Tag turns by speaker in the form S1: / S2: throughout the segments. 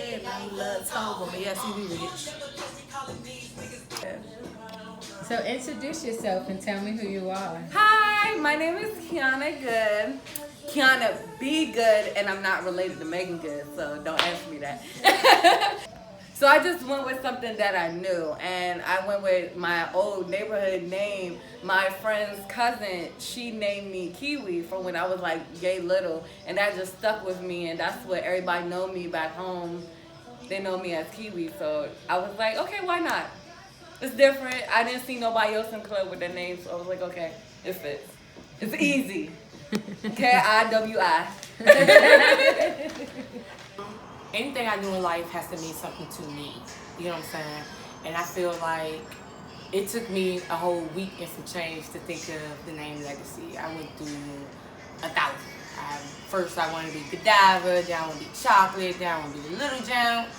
S1: head, now he love Togo, but yes, he be rich.
S2: So introduce yourself and tell me who you are.
S3: Hi, my name is Kiana Good. Kiana B. Good, and I'm not related to Megan Good, so don't ask me that. So I just went with something that I knew, and I went with my old neighborhood name. My friend's cousin, she named me Kiwi from when I was like yay little, and that just stuck with me, and that's what everybody know me back home. They know me as Kiwi, so I was like, okay, why not? It's different. I didn't see nobody else in the club with that name, so I was like, okay, it fits. It's easy. Kiwi.
S1: Anything I do in life has to mean something to me. You know what I'm saying? And I feel like it took me a whole week and some change to think of the name Legacy. I went through 1,000. First I wanted to be Godiva, then I wanted to be Chocolate, then I wanted to be Little Jam.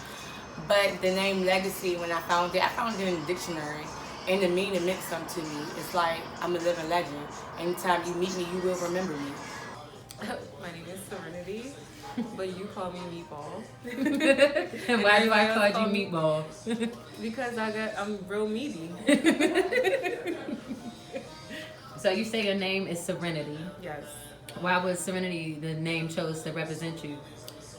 S1: But the name Legacy, when I found it in the dictionary. And the meaning meant something to me. It's like I'm a living legend. Anytime you meet me, you will remember me.
S4: My name is Serenity, but you call me Meatball.
S2: And why do I call you Meatball?
S4: Because I'm real meaty.
S2: So you say your name is Serenity.
S4: Yes.
S2: Why was Serenity the name chose to represent you?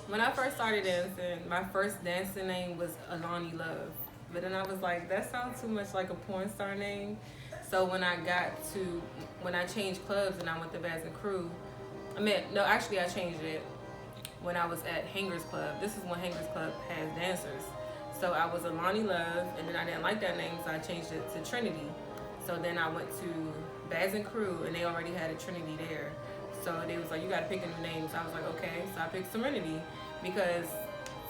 S4: When I first started dancing, my first dancing name was Alani Love. But then I was like, that sounds too much like a porn star name. So when I changed clubs and I went to Bass and Crew, I changed it when I was at Hangers Club. This is when Hangers Club has dancers. So I was Alani Love, and then I didn't like that name, so I changed it to Trinity. So then I went to Bass and Crew, and they already had a Trinity there. So they was like, you gotta pick a new name. So I was like, okay. So I picked Serenity because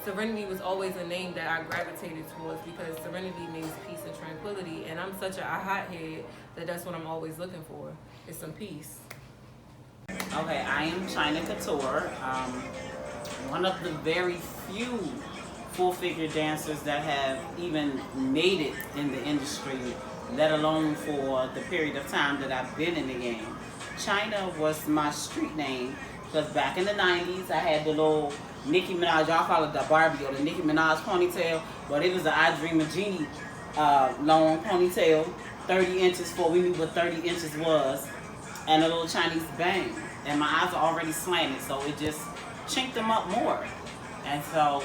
S4: Serenity was always a name that I gravitated towards because serenity means peace and tranquility, and I'm such a hothead that that's what I'm always looking for, is some peace.
S5: Okay, I am China Couture, one of the very few full-figure dancers that have even made it in the industry, let alone for the period of time that I've been in the game. China was my street name because back in the 90s I had the little Nicki Minaj, y'all followed the Barbie or the Nicki Minaj ponytail, but it was the I Dream of Jeannie long ponytail, 30 inches before we knew what 30 inches was, and a little Chinese bang. And my eyes are already slanted, so it just chinked them up more. And so,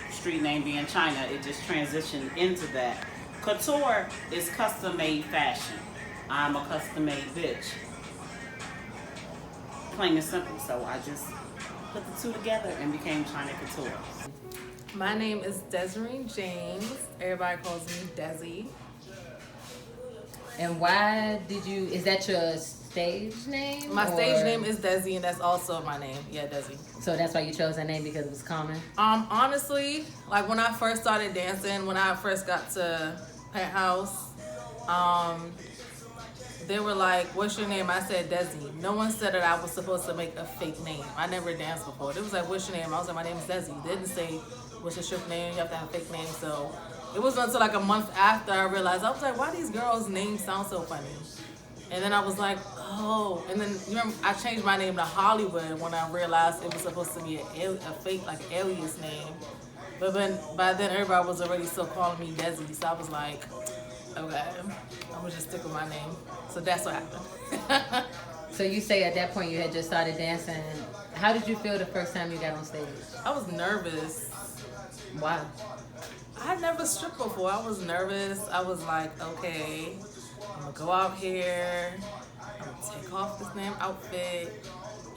S5: street name being China, it just transitioned into that. Couture is custom-made fashion. I'm a custom-made bitch. Plain and simple, so I just put the two together and became China Couture.
S4: My name is Desiree James. Everybody calls me Desi.
S2: And why is that your stage name?
S4: My stage name is Desi, and that's also my name. Yeah, Desi.
S2: So that's why you chose that name, because it was common?
S4: Honestly, like when I first started dancing, when I first got to Penthouse, they were like, what's your name? I said Desi. No one said that I was supposed to make a fake name. I never danced before. They was like, what's your name? I was like, my name is Desi. They didn't say, what's your strip name? You have to have a fake name. So it wasn't until like a month after I realized, I was like, why these girls' names sound so funny? And then I was like, oh. And then, you remember, I changed my name to Hollywood when I realized it was supposed to be a fake, like, alias name. But then, by then, everybody was already still calling me Desi. So I was like, okay, I'm gonna just stick with my name. So that's what happened.
S2: So you say at that point you had just started dancing. How did you feel the first time you got on stage?
S4: I was nervous.
S2: Why?
S4: I had never stripped before. I was nervous. I was like, okay, I'm gonna go out here. I'm gonna take off this damn outfit.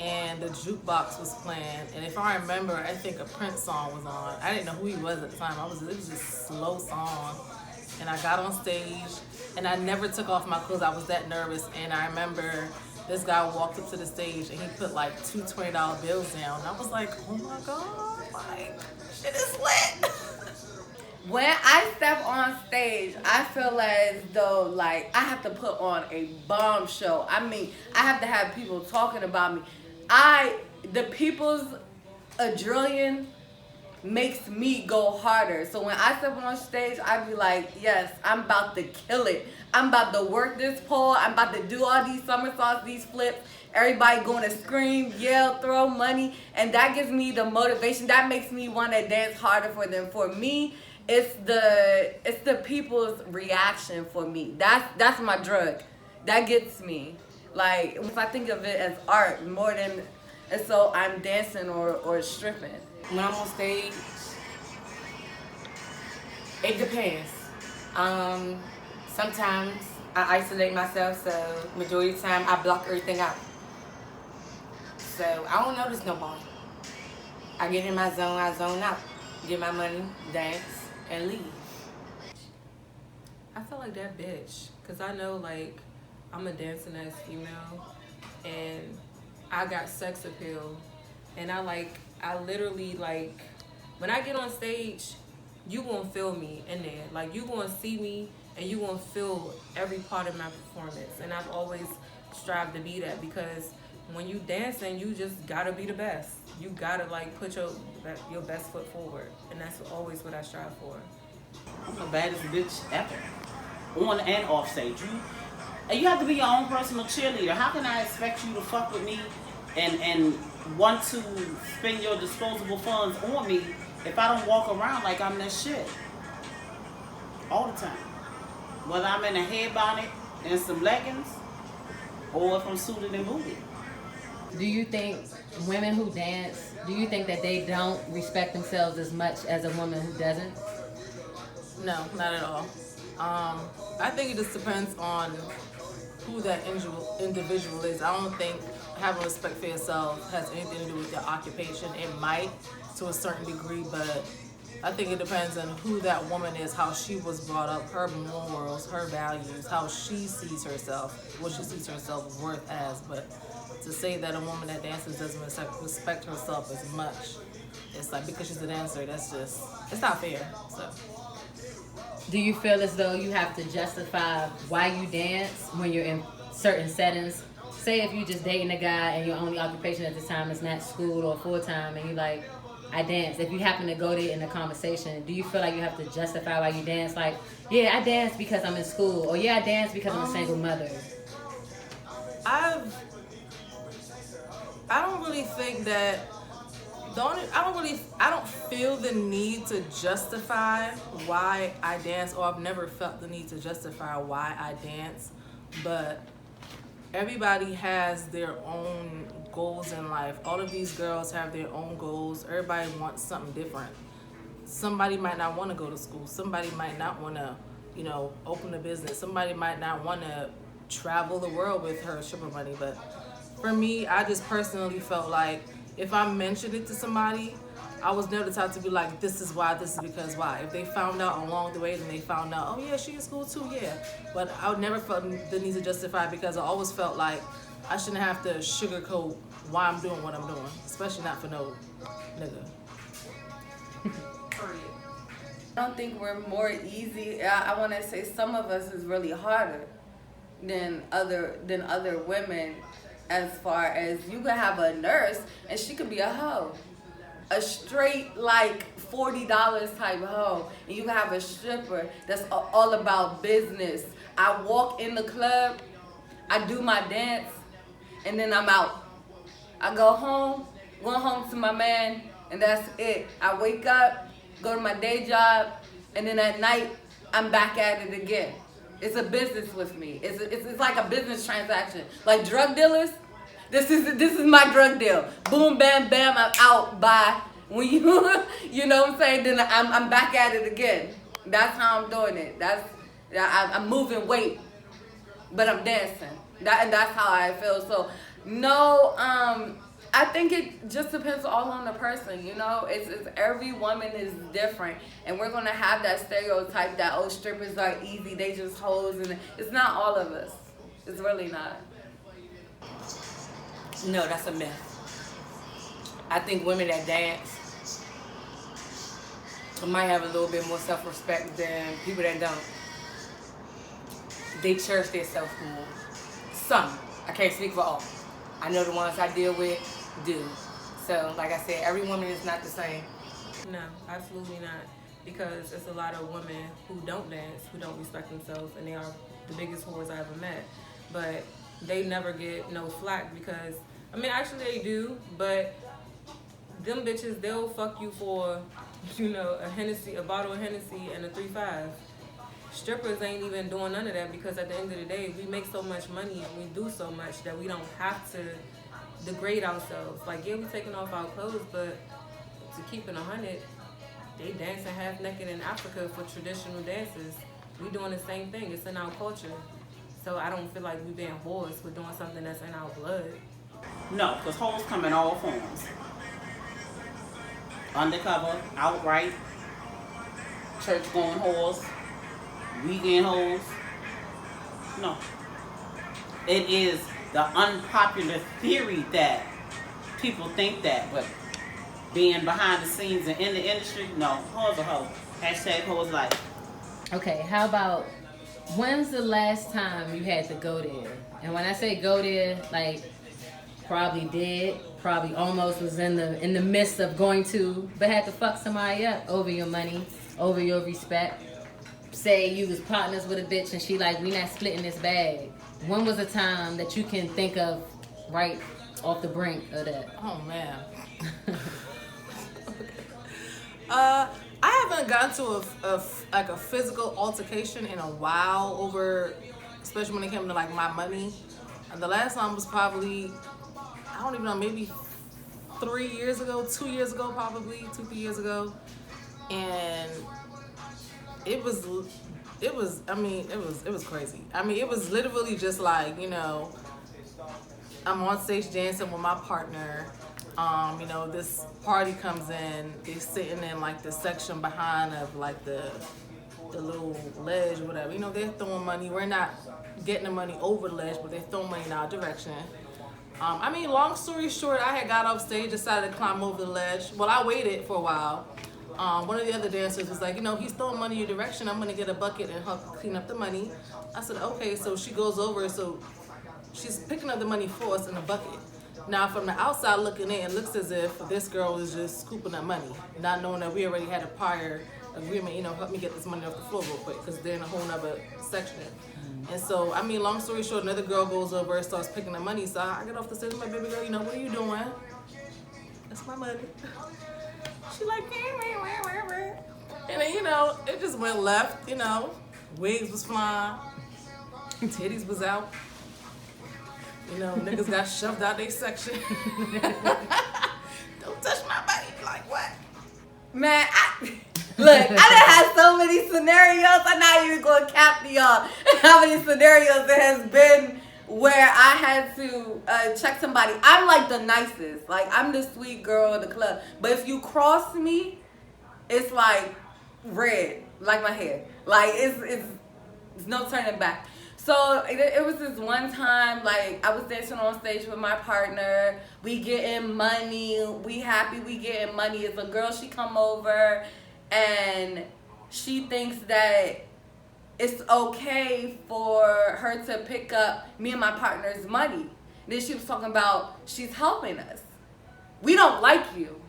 S4: And the jukebox was playing. And if I remember, I think a Prince song was on. I didn't know who he was at the time. It was just a slow song. And I got on stage, and I never took off my clothes. I was that nervous. And I remember this guy walked up to the stage, and he put like two $20 bills down. And I was like, oh my God, like, shit is lit.
S3: When I step on stage, I feel as though like I have to put on a bomb show. I mean, I have to have people talking about me. The people's adrenaline makes me go harder. So when I step on stage, I be like, yes, I'm about to kill it. I'm about to work this pole. I'm about to do all these somersaults, these flips. Everybody going to scream, yell, throw money. And that gives me the motivation. That makes me want to dance harder for them. For me, it's the people's reaction for me. That's my drug. That gets me. Like, if I think of it as art more than, and so I'm dancing or stripping.
S1: When I'm on stage, it depends. Sometimes I isolate myself, so majority of the time I block everything out. So I don't notice nobody. I get in my zone, I zone out, get my money, dance, and leave.
S4: I feel like that bitch, cause I know like I'm a dancing ass female, and I got sex appeal, and I literally like when I get on stage, you gonna feel me in there. Like you gonna see me, and you gonna feel every part of my performance. And I've always strived to be that, because when you dancing, you just gotta be the best. You gotta like put your best foot forward, and that's always what I strive for.
S5: I'm the baddest bitch ever, on and off stage. You have to be your own personal cheerleader. How can I expect you to fuck with me and want to spend your disposable funds on me if I don't walk around like I'm that shit all the time? Whether I'm in a head bonnet and some leggings, or if I'm suited and booted.
S2: Do you think women who dance, do you think that they don't respect themselves as much as a woman who doesn't?
S4: No, not at all. I think it just depends on who that individual is. I don't think having respect for yourself has anything to do with your occupation. It might to a certain degree, but I think it depends on who that woman is, how she was brought up, her morals, her values, how she sees herself, what she sees herself worth as. But to say that a woman that dances doesn't respect herself as much, it's like because she's a dancer, that's just, it's not fair. So.
S2: Do you feel as though you have to justify why you dance when you're in certain settings? Say if you're just dating a guy and your only occupation at this time is not school or full-time, and you're like, I dance. If you happen to go there in a conversation, do you feel like you have to justify why you dance? Like, yeah, I dance because I'm in school, or yeah, I dance because I'm a single mother.
S4: I don't really think that. I don't feel the need to justify why I dance, or I've never felt the need to justify why I dance. But everybody has their own goals in life. All of these girls have their own goals. Everybody wants something different. Somebody might not want to go to school. Somebody might not want to, open a business. Somebody might not want to travel the world with her stripper money. But for me, I just personally felt like if I mentioned it to somebody, I was never the type to be like, this is why, this is because why. If they found out along the way, then they found out, oh yeah, she in school too, yeah. But I would never felt the need to justify, because I always felt like I shouldn't have to sugarcoat why I'm doing what I'm doing, especially not for no nigga.
S3: I don't think we're more easy. I want to say some of us is really harder than other women. As far as you could have a nurse and she could be a hoe, a straight like $40 type hoe, and you can have a stripper that's all about business. I walk in the club, I do my dance, and then I'm out. I go home to my man, and that's it. I wake up, go to my day job, and then at night I'm back at it again. It's a business with me. It's like a business transaction. Like drug dealers, this is my drug deal. Boom, bam, bam, I'm out. Bye. When you know what I'm saying, then I'm back at it again. That's how I'm doing it. I'm moving weight, but I'm dancing. That's how I feel. So no, I think it just depends all on the person, It's every woman is different, and we're gonna have that stereotype that strippers are easy, they just hoes, and it's not all of us. It's really not.
S1: No, that's a myth. I think women that dance might have a little bit more self-respect than people that don't. They cherish their self more. Some. I can't speak for all. I know the ones I deal with do. So, like I said, every woman is not the same.
S4: No, absolutely not. Because it's a lot of women who don't dance, who don't respect themselves, and they are the biggest whores I ever met. But they never get no flack because, I mean, actually they do, but them bitches, they'll fuck you for, you know, a bottle of Hennessy and a 3-5. Strippers ain't even doing none of that because at the end of the day, we make so much money and we do so much that we don't have to degrade ourselves. Like, yeah, we taking off our clothes, but to keep it 100, they dancing half naked in Africa for traditional dances. We doing the same thing. It's in our culture. So I don't feel like we being whores. We're doing something that's in our blood.
S5: No, because hoes come in all forms. Undercover, outright, church-going whores, weekend hoes. No. It is the unpopular theory that people think that, but being behind the scenes and in the industry, no, hoes are hoes. Hashtag hoes life.
S2: Okay, how about, when's the last time you had to go there? And when I say go there, like, probably did, probably almost was in the midst of going to, but had to fuck somebody up over your money, over your respect. Say you was partners with a bitch and she like, we not splitting this bag. When was a time that you can think of right off the brink of that?
S6: Oh man. I haven't gotten to a physical altercation in a while over, especially when it came to like my money. And the last time was probably, I don't even know, maybe 3 years ago, 2 years ago, probably 2-3 years ago. And it was crazy. I mean, it was literally just like, you know, I'm on stage dancing with my partner. You know, this party comes in, they're sitting in like the section behind of like the little ledge or whatever. You know, they're throwing money. We're not getting the money over the ledge, but they're throwing money in our direction. I mean, long story short, I had got off stage, decided to climb over the ledge. Well, I waited for a while. One of the other dancers was like, you know, he's throwing money your direction. I'm gonna get a bucket and help clean up the money. I said, okay. So she goes over, so she's picking up the money for us in a bucket. Now, from the outside looking in, it looks as if this girl is just scooping up money, not knowing that we already had a prior agreement, you know, help me get this money off the floor real quick, because they're in a whole nother section. And so, I mean, long story short, another girl goes over and starts picking up money. So I get off the stage, my baby girl, you know, what are you doing? That's my money. She like, and then, you know, it just went left, you know, wigs was flying, titties was out. You know, niggas got shoved out their section. Don't touch my body. Like, what?
S3: Man, look, I done had so many scenarios. I'm not even going to cap to y'all how many scenarios there has been where I had to check somebody. I'm like the nicest. Like, I'm the sweet girl in the club. But if you cross me, it's like red, like my hair. Like, it's no turning back. So it was this one time, like, I was dancing on stage with my partner. We getting money. We happy we getting money. It's a girl, she come over and she thinks that it's okay for her to pick up me and my partner's money. Then she was talking about she's helping us. We don't like you.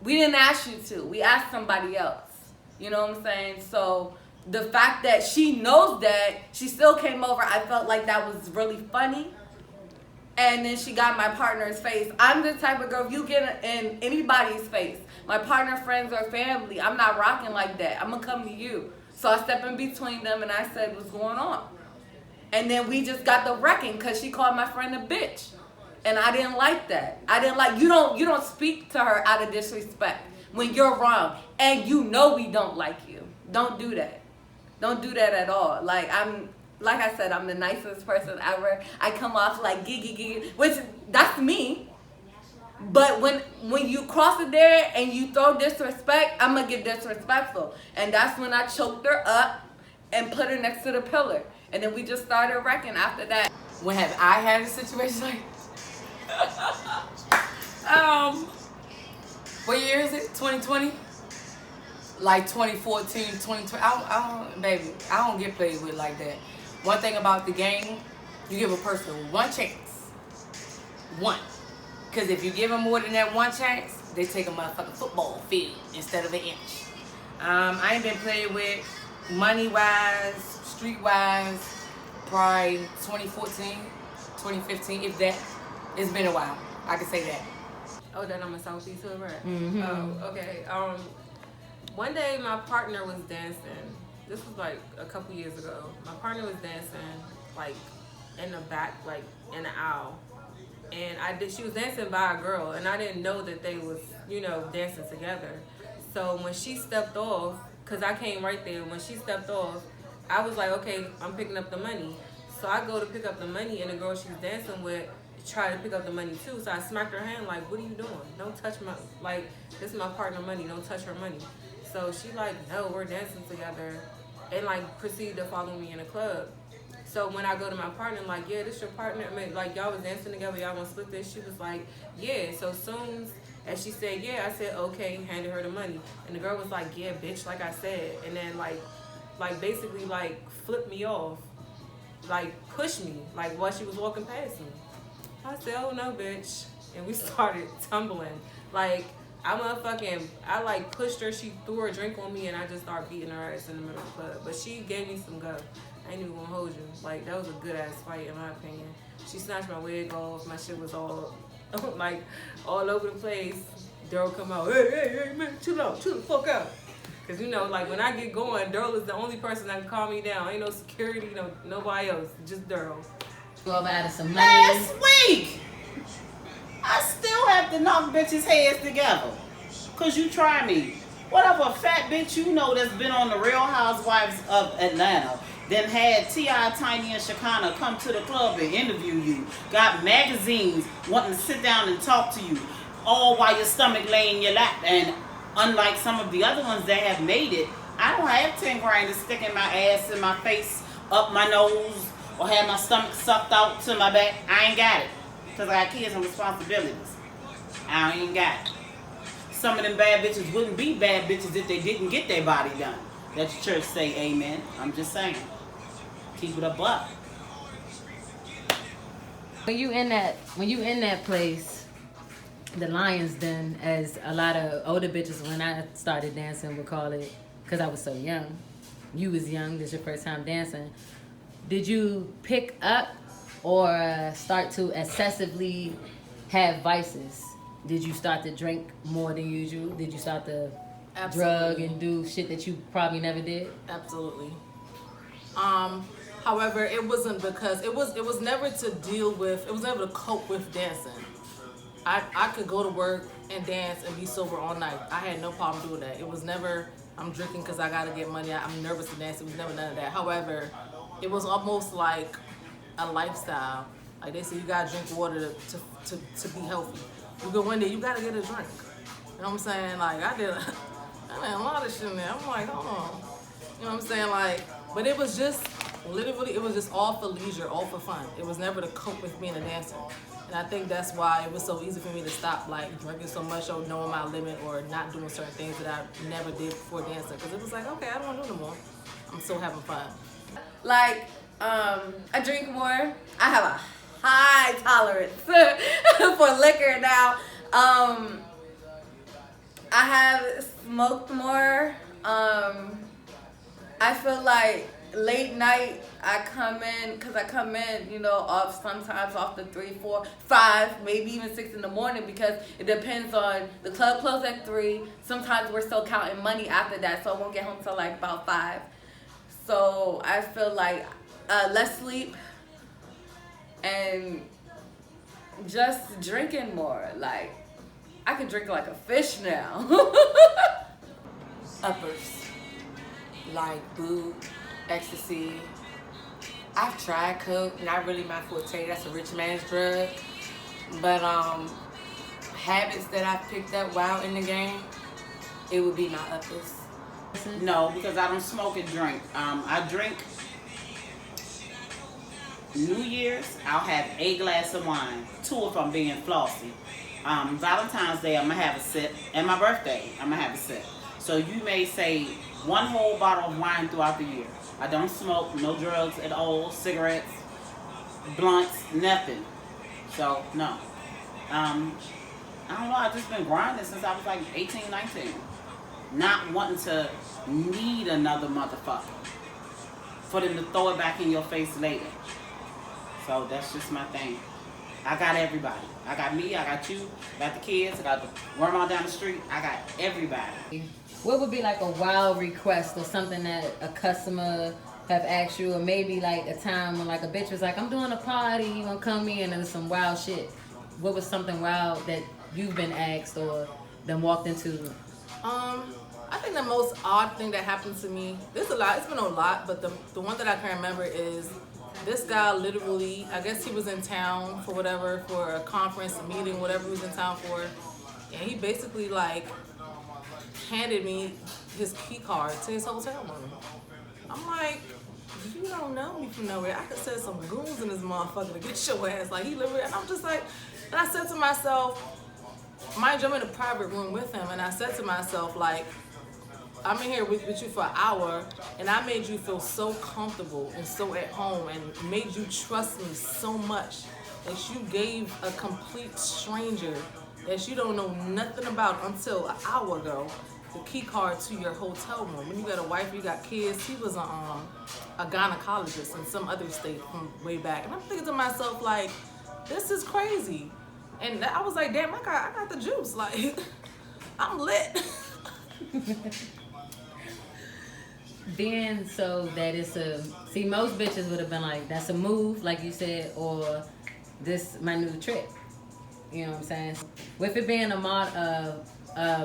S3: We didn't ask you to. We asked somebody else. You know what I'm saying? So the fact that she knows that, she still came over, I felt like that was really funny. And then she got my partner's face. I'm the type of girl, if you get in anybody's face, my partner, friends, or family, I'm not rocking like that. I'm going to come to you. So I stepped in between them and I said, what's going on? And then we just got the wrecking because she called my friend a bitch. And I didn't like that. I didn't like, you don't speak to her out of disrespect when you're wrong. And you know we don't like you. Don't do that. Don't do that at all. Like I said, I'm the nicest person ever. I come off like giggy, which that's me. But when you cross it there and you throw disrespect, I'm gonna get disrespectful. And that's when I choked her up and put her next to the pillar. And then we just started wrecking after that.
S1: When have I had a situation like what year is it? 2020? Like 2014, 2020. I don't get played with like that. One thing about the game, you give a person one chance. One. Because if you give them more than that one chance, they take a motherfucking football field instead of an inch. I ain't been playing with money-wise, street-wise, probably 2014, 2015, if that. It's been a while. I can say that.
S4: Oh, that I'm a Southeast Hood rat.
S2: Mm-hmm.
S4: Oh, okay. One day my partner was dancing. This was like a couple years ago. My partner was dancing like in the back, like in the aisle, and she was dancing by a girl, and I didn't know that they was, dancing together. So when she stepped off, cause I came right there. When she stepped off, I was like, okay, I'm picking up the money. So I go to pick up the money, and the girl she's dancing with tried to pick up the money too. So I smacked her hand like, what are you doing? Don't touch this is my partner money. Don't touch her money. So she like, no, we're dancing together, and like proceeded to follow me in the club. So when I go to my partner, I'm like, yeah, this your partner? I mean, like, y'all was dancing together, y'all gonna split this? She was like, yeah. So soon as she said, yeah, I said, okay, handed her the money. And the girl was like, yeah, bitch, like I said. And then like basically like flipped me off, like pushed me, like while she was walking past me. I said, oh no, bitch. And we started tumbling. Like, I like pushed her, she threw her drink on me, and I just started beating her ass in the middle of the club. But she gave me some go. I ain't even gonna hold you. Like, that was a good ass fight in my opinion. She snatched my wig off, my shit was all like all over the place. Daryl come out, hey man, chill out, chill the fuck out. Cause like when I get going, Daryl is the only person that can calm me down. Ain't no security, nobody else, just Daryl.
S2: Go over out of some money.
S5: Last week, I still have to knock bitches' heads together. Cause you try me. Whatever fat bitch you know that's been on the Real Housewives of Atlanta, then had T.I., Tiny, and Shekinah come to the club and interview you. Got magazines wanting to sit down and talk to you, all while your stomach lay in your lap. And unlike some of the other ones that have made it, I don't have 10 grand to stick in my ass, in my face, up my nose, or have my stomach sucked out to my back. I ain't got it. Because I got kids and responsibilities. I ain't got it. Some of them bad bitches wouldn't be bad bitches if they didn't get their body done. Let the church say amen. I'm just saying. Keep it a buck.
S2: When you in that place, the Lion's Den, as a lot of older bitches when I started dancing would call it, because I was so young. You was young, this is your first time dancing. Did you pick up or start to excessively have vices? Did you start to drink more than usual? Did you start to drug and do shit that you probably never did?
S6: Absolutely. However, it wasn't because it was never to deal with, it was never to cope with dancing. I could go to work and dance and be sober all night. I had no problem doing that. It was never, I'm drinking because I gotta get money. I'm nervous to dance. It was never none of that. However, it was almost like a lifestyle. Like they say, you gotta drink water to be healthy. You go one day, you gotta get a drink. You know what I'm saying? Like I did a lot of shit in there. I'm like, hold on. You know what I'm saying? Like, but it was just literally, it was just all for leisure, all for fun. It was never to cope with being a dancer. And I think that's why it was so easy for me to stop like drinking so much or knowing my limit or not doing certain things that I never did before dancing. Because it was like, okay, I don't want to do no more. I'm still having fun.
S3: Like, I drink more. I have a high tolerance for liquor now. I have smoked more. I feel like late night I come in, sometimes off the 3, 4, 5, maybe even 6 in the morning because it depends on the club closes at 3. Sometimes we're still counting money after that, so I won't get home till like about 5. So I feel like less sleep and just drinking more. Like I could drink like a fish now.
S1: Uppers, like booze, ecstasy. I've tried coke, not really my forte. That's a rich man's drug. But habits that I've picked up while in the game, it would be my uppers.
S5: No, because I don't smoke and drink. I drink New Year's, I'll have a glass of wine, 2 if I'm being flossy. Valentine's Day, I'm going to have a sip. And my birthday, I'm going to have a sip. So you may say 1 whole bottle of wine throughout the year. I don't smoke, no drugs at all, cigarettes, blunts, nothing. So, no. I I don't know, I've just been grinding since I was like 18, 19. Not wanting to need another motherfucker for them to throw it back in your face later. So that's just my thing. I got everybody. I got me, I got you, I got the kids, I got the grandma down the street, I got everybody.
S2: What would be like a wild request or something that a customer have asked you, or maybe like a time when like a bitch was like, I'm doing a party, you wanna come in, and there's some wild shit. What was something wild that you've been asked or then walked into?
S6: I think the most odd thing that happened to me, there's a lot, it's been a lot, but the one that I can remember is this guy literally, I guess he was in town for whatever, for a conference, a meeting, whatever he was in town for, and he basically like handed me his key card to his hotel room. I'm like, you don't know me from nowhere. I could send some goons in this motherfucker to get your ass. Like, he literally, and I'm just like, and I said to myself, mind you, I'm in a private room with him, and I said to myself, like, I'm in here with you for an hour, and I made you feel so comfortable and so at home and made you trust me so much that you gave a complete stranger that you don't know nothing about until an hour ago the key card to your hotel room. When you got a wife, you got kids. He was a gynecologist in some other state from way back. And I'm thinking to myself, like, this is crazy. And I was like, damn, I got the juice. Like, I'm lit.
S2: Being so that it's a, see, most bitches would have been like, that's a move, like you said, or this my new trick. You know what I'm saying? With it being a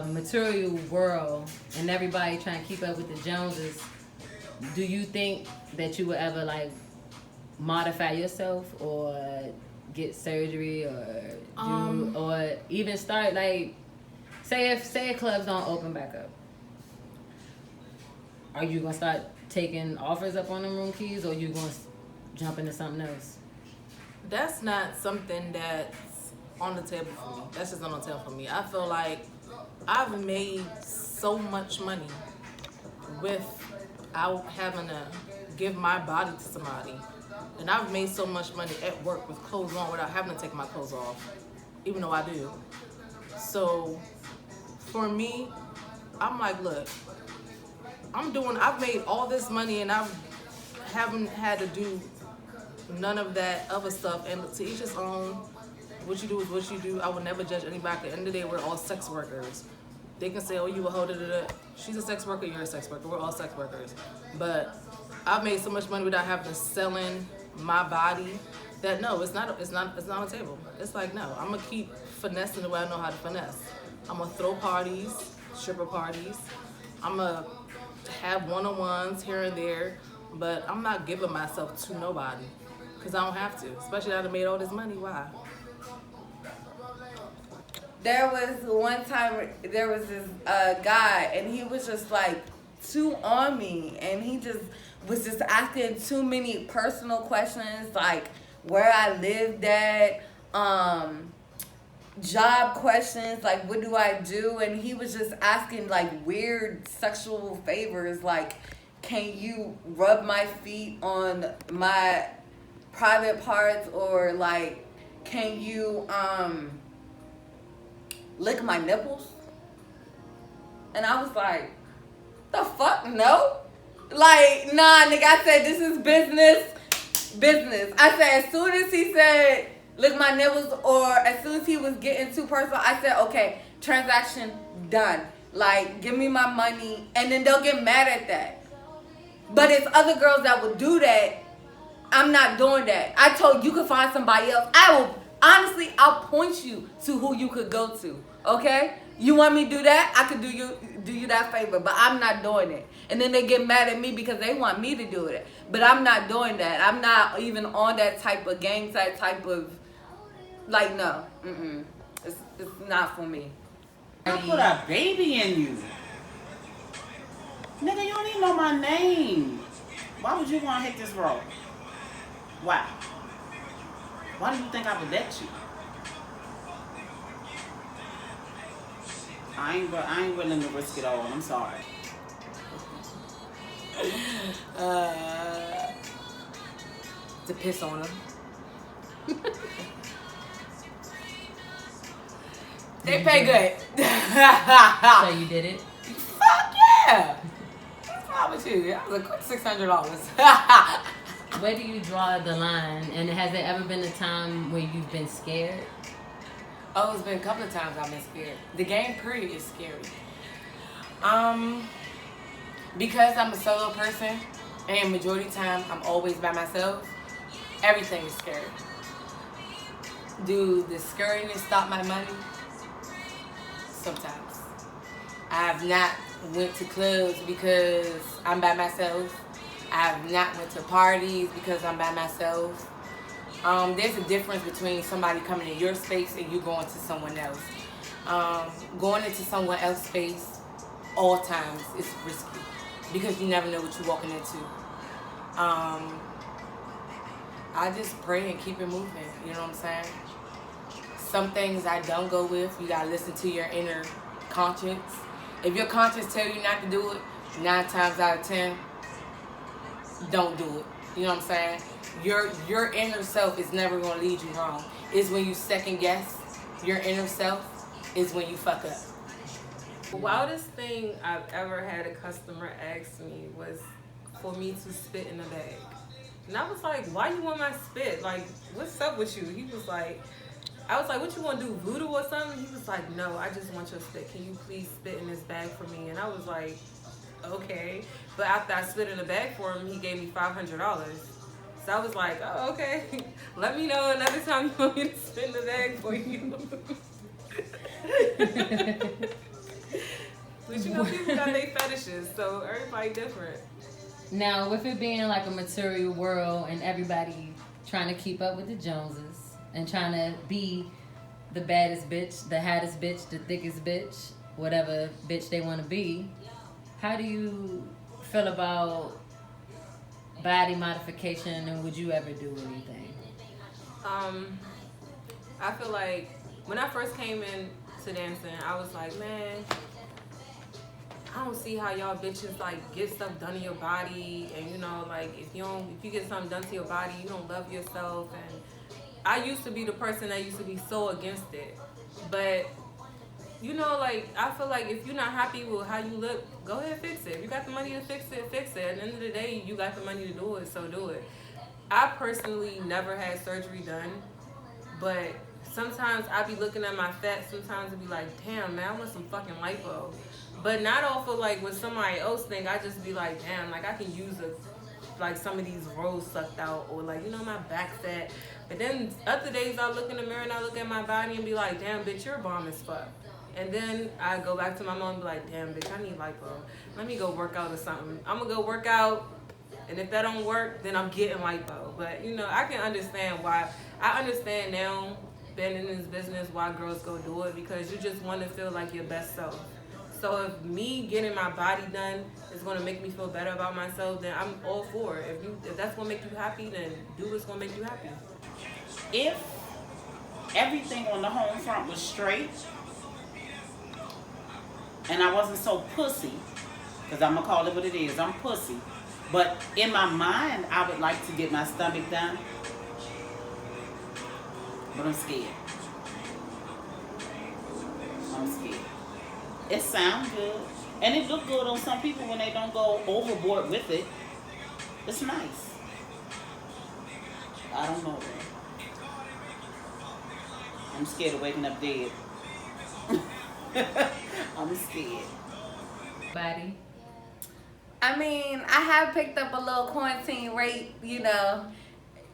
S2: material world and everybody trying to keep up with the Joneses, do you think that you would ever like modify yourself or get surgery or do, or even start like, say if clubs don't open back up, are you gonna start taking offers up on them room keys, or you gonna jump into something else?
S6: That's not something that's on the table for me. That's just not on the table for me. I feel like I've made so much money without having to give my body to somebody. And I've made so much money at work with clothes on without having to take my clothes off, even though I do. So for me, I'm like, look, I've made all this money and I haven't had to do none of that other stuff. And to each his own. What you do is what you do. I would never judge anybody. At the end of the day, we're all sex workers. They can say, oh, you a hoe, she's a sex worker, you're a sex worker. We're all sex workers. But I've made so much money without having to selling my body that no, it's not on the table. It's like, no, I'm gonna keep finessing the way I know how to finesse. I'm gonna throw parties, stripper parties. I'm gonna have one-on-ones here and there, but I'm not giving myself to nobody because I don't have to, especially now that I made all this money. Why?
S3: There was one time, there was this guy, and he was just like too on me, and he just was just asking too many personal questions, like where I lived at, job questions, like what do I do, and he was just asking like weird sexual favors, like can you rub my feet on my private parts, or like can you lick my nipples? And I was like, the fuck, no? Like, nah, nigga, I said, this is business. I said, as soon as he said, lick my nipples, or as soon as he was getting too personal, I said, okay, transaction done. Like, give me my money, and then they'll get mad at that. But it's other girls that would do that. I'm not doing that. I told you could find somebody else. Honestly, I'll point you to who you could go to, okay? You want me to do that? I could do you that favor, but I'm not doing it. And then they get mad at me because they want me to do it. But I'm not doing that. I'm not even on that type of gang type of, like, no. It's not for me.
S5: I put a baby in you. Nigga, you don't even know my name. Why would you want to hit this road? Why? Why do you think I would let you? I ain't willing to risk it all. I'm sorry.
S1: To piss on him. They pay good.
S2: So you did it?
S1: Fuck yeah. What's wrong with you? That was a quick $600.
S2: Where do you draw the line? And has there ever been a time where you've been scared?
S1: Oh, it's been a couple of times I've been scared. The game period is scary. Because I'm a solo person and majority of the time I'm always by myself, everything is scary. Do the scariness stop my money? Sometimes. I have not went to clubs because I'm by myself. I have not went to parties because I'm by myself. There's a difference between somebody coming in your space and you going to someone else. Going into someone else's space all times is risky because you never know what you're walking into. I just pray and keep it moving, you know what I'm saying? Some things I don't go with, you gotta listen to your inner conscience. If your conscience tell you not to do it, 9 times out of 10, don't do it. You know what I'm saying? Your inner self is never gonna lead you wrong. It's when you second guess your inner self is when you fuck up.
S4: The wildest thing I've ever had a customer ask me was for me to spit in a bag. And I was like, why you want my spit? Like, what's up with you? He was like, I was like, what you want to do, voodoo or something? He was like, no, I just want your spit. Can you please spit in this bag for me? And I was like, okay. But after I spit in the bag for him, he gave me $500. So I was like, oh, okay. Let me know another time you want me to spit in the bag for you. But you know, people got their fetishes, so everybody different.
S2: Now, with it being like a material world and everybody trying to keep up with the Joneses and trying to be the baddest bitch, the hottest bitch, the thickest bitch, whatever bitch they want to be, how do you feel about body modification, and would you ever do anything?
S4: I feel like when I first came in to dancing, I was like, man, I don't see how y'all bitches like get stuff done to your body, and you know, like if you get something done to your body, you don't love yourself. And I used to be the person that used to be so against it, but you know, like I feel like if you're not happy with how you look, go ahead and fix it. If you got the money to fix it, fix it. At the end of the day, you got the money to do it, so do it. I personally never had surgery done, but sometimes I be looking at my fat. Sometimes I be like, damn, man, I want some fucking lipo. But not off of like what somebody else think. I just be like, damn, like I can use like some of these rolls sucked out, or like, you know, my back fat. But then other days I look in the mirror and I look at my body and be like, damn, bitch, you're bomb as fuck. And then I go back to my mom and be like, damn, bitch, I need lipo. Let me go work out or something. I'm gonna go work out, and if that don't work, then I'm getting lipo. But you know, I can understand why. I understand now, being in this business, why girls go do it, because you just want to feel like your best self. So if me getting my body done is going to make me feel better about myself, then I'm all for it. If that's going to make you happy, then do what's going to make you happy.
S5: If everything on the home front was straight and I wasn't so pussy, because I'm going to call it what it is, I'm pussy, but in my mind I would like to get my stomach done, but I'm scared. I'm scared. It sounds good, and it look good on some people when they don't go overboard with it. It's nice. I don't know though. I'm scared of waking up dead. I'm scared.
S2: Body?
S3: I mean, I have picked up a little quarantine weight, you know,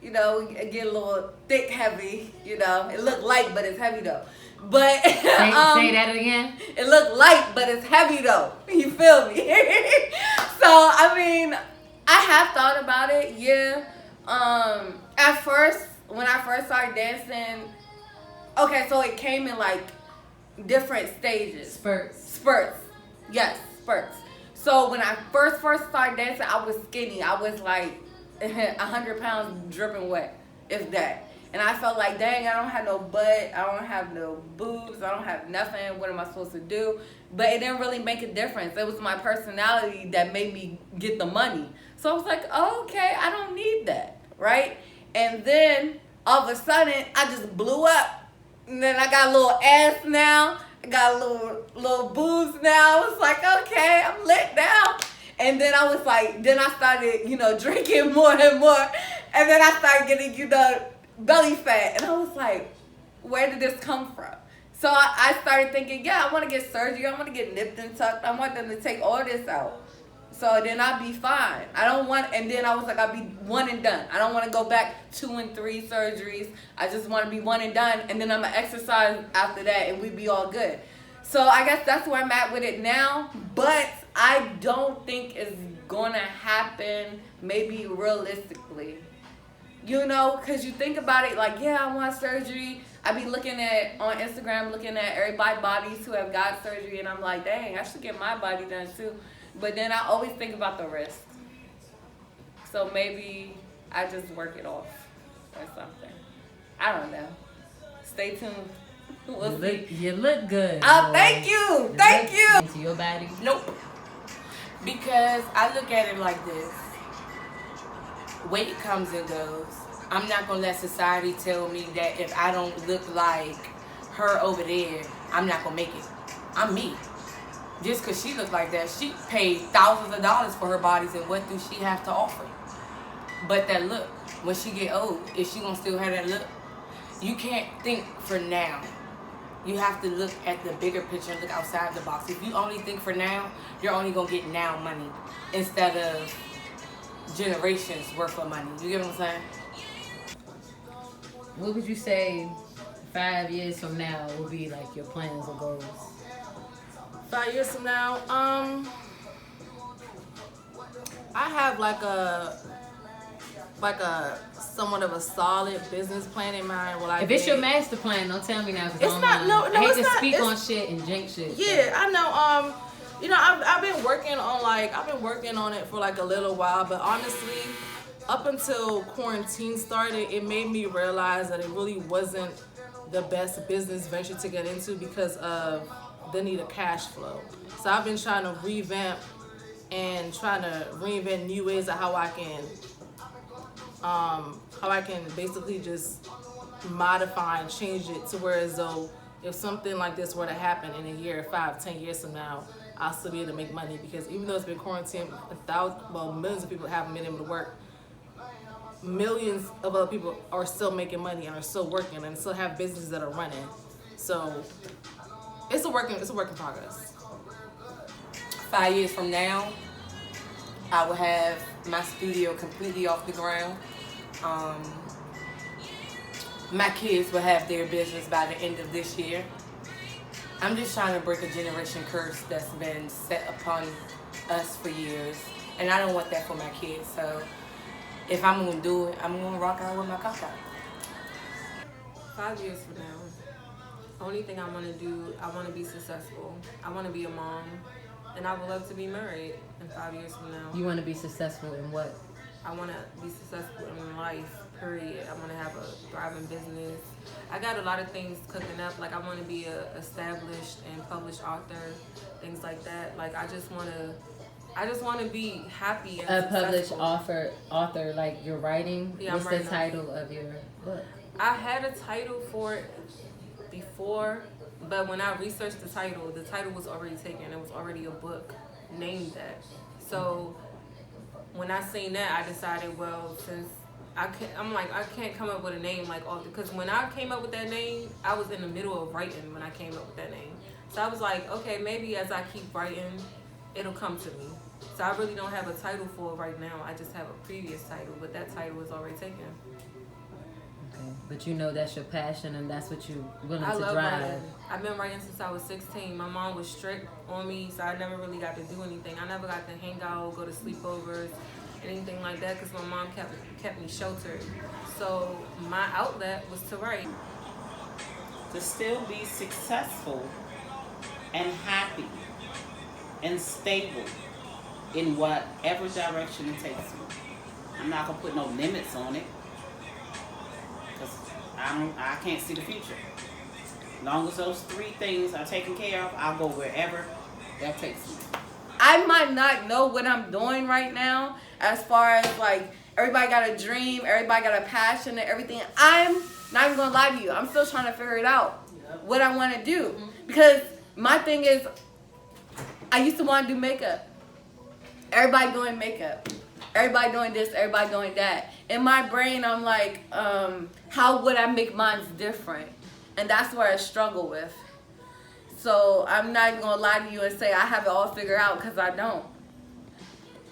S3: get a little thick, heavy, you know. It look light, but it's heavy though. But
S2: say that again.
S3: It look light, but it's heavy though. You feel me? So I mean, I have thought about it. Yeah. At first, when I first started dancing, okay, so it came in like different stages. Spurts. Yes, spurts. So when I first started dancing, I was skinny. I was like 100 pounds dripping wet, if that. And I felt like, dang, I don't have no butt, I don't have no boobs, I don't have nothing, what am I supposed to do? But it didn't really make a difference. It was my personality that made me get the money. So I was like, oh, okay, I don't need that, right? And then all of a sudden, I just blew up. And then I got a little ass now. I got a little boobs now. I was like, okay, I'm lit now. And then I was like, then I started, drinking more and more. And then I started getting, belly fat. And I was like, where did this come from? So I started thinking, yeah, I want to get surgery. I want to get nipped and tucked. I want them to take all this out. So then I'll be fine. And then I was like, I'll be one and done. I don't want to go back 2 and 3 surgeries. I just want to be one and done. And then I'm going to exercise after that and we be all good. So I guess that's where I'm at with it now. But I don't think it's going to happen maybe realistically. Because you think about it like, yeah, I want surgery. I be on Instagram, looking at everybody's bodies who have got surgery. And I'm like, dang, I should get my body done too. But then I always think about the risk. So maybe I just work it off or something. I don't know. Stay tuned.
S2: You look good.
S3: Oh, thank you. Thank you.
S2: Into your body?
S1: Nope. Because I look at it like this. Weight comes and goes. I'm not going to let society tell me that if I don't look like her over there, I'm not going to make it. I'm me. Just because she looked like that, she paid thousands of dollars for her bodies, and what do she have to offer? But that look, when she get old, is she going to still have that look? You can't think for now. You have to look at the bigger picture and look outside the box. If you only think for now, you're only going to get now money instead of generations worth of money. You get what I'm saying?
S2: What would you say 5 years from now will be like your plans or goals?
S6: 5 years from now, I have like a somewhat of a solid business plan in mind.
S2: If it's your master plan, don't tell me now.
S6: It's not. No,
S2: I hate
S6: it's
S2: to
S6: not.
S2: speak on shit and jinx shit.
S6: Yeah, I know. I've been working on it for like a little while, but honestly, up until quarantine started, it made me realize that it really wasn't the best business venture to get into because of the need of cash flow. So I've been trying to reinvent new ways of how I can basically just modify and change it to where as though if something like this were to happen in a year, 5, 10 years from now, I'll still be able to make money, because even though it's been quarantined, millions of people haven't been able to work. Millions of other people are still making money and are still working and still have businesses that are running. So it's a work in progress.
S1: 5 years from now, I will have my studio completely off the ground. My kids will have their business by the end of this year. I'm just trying to break a generation curse that's been set upon us for years. And I don't want that for my kids. So if I'm going to do it, I'm going to rock out with my cock out.
S4: 5 years from now, only thing I want to do, I want to be successful. I want to be a mom, and I would love to be married in 5 years from now.
S2: You want to be successful in what?
S4: I want to be successful in life, period. I want to have a thriving business. I got a lot of things cooking up. Like, I want to be a established and published author, things like that. Like, I just want to be happy and
S2: a
S4: successful.
S2: published author, like you're writing?
S4: Yeah,
S2: What's
S4: I'm
S2: the
S4: writing.
S2: title of your book?
S4: I had a title for it before, but when I researched the title was already taken. It was already a book named that. So when I seen that, I decided, well, since I can't come up with a name like all, because when I came up with that name, I was in the middle of writing when I came up with that name. So I was like, okay, maybe as I keep writing, it'll come to me. So I really don't have a title for it right now. I just have a previous title, but that title was already taken.
S2: Okay. But you know that's your passion and that's what you're willing
S4: I
S2: to
S4: love
S2: drive.
S4: writing. I've been writing since I was 16. My mom was strict on me, so I never really got to do anything. I never got to hang out, go to sleepovers, anything like that, because my mom kept me sheltered. So my outlet was to write.
S5: To still be successful and happy and stable in whatever direction it takes me. I'm not gonna put no limits on it, because I can't see the future. As long as those 3 things are taken care of, I'll go wherever that takes me.
S3: I might not know what I'm doing right now as far as like Everybody got a dream. Everybody got a passion and everything. I'm not even gonna lie to you. I'm still trying to figure it out. What I want to do, because my thing is, I used to want to do makeup. Everybody doing makeup. Everybody doing this. Everybody doing that. In my brain, I'm like, how would I make mine different? And that's where I struggle with. So I'm not even gonna lie to you and say I have it all figured out, because I don't.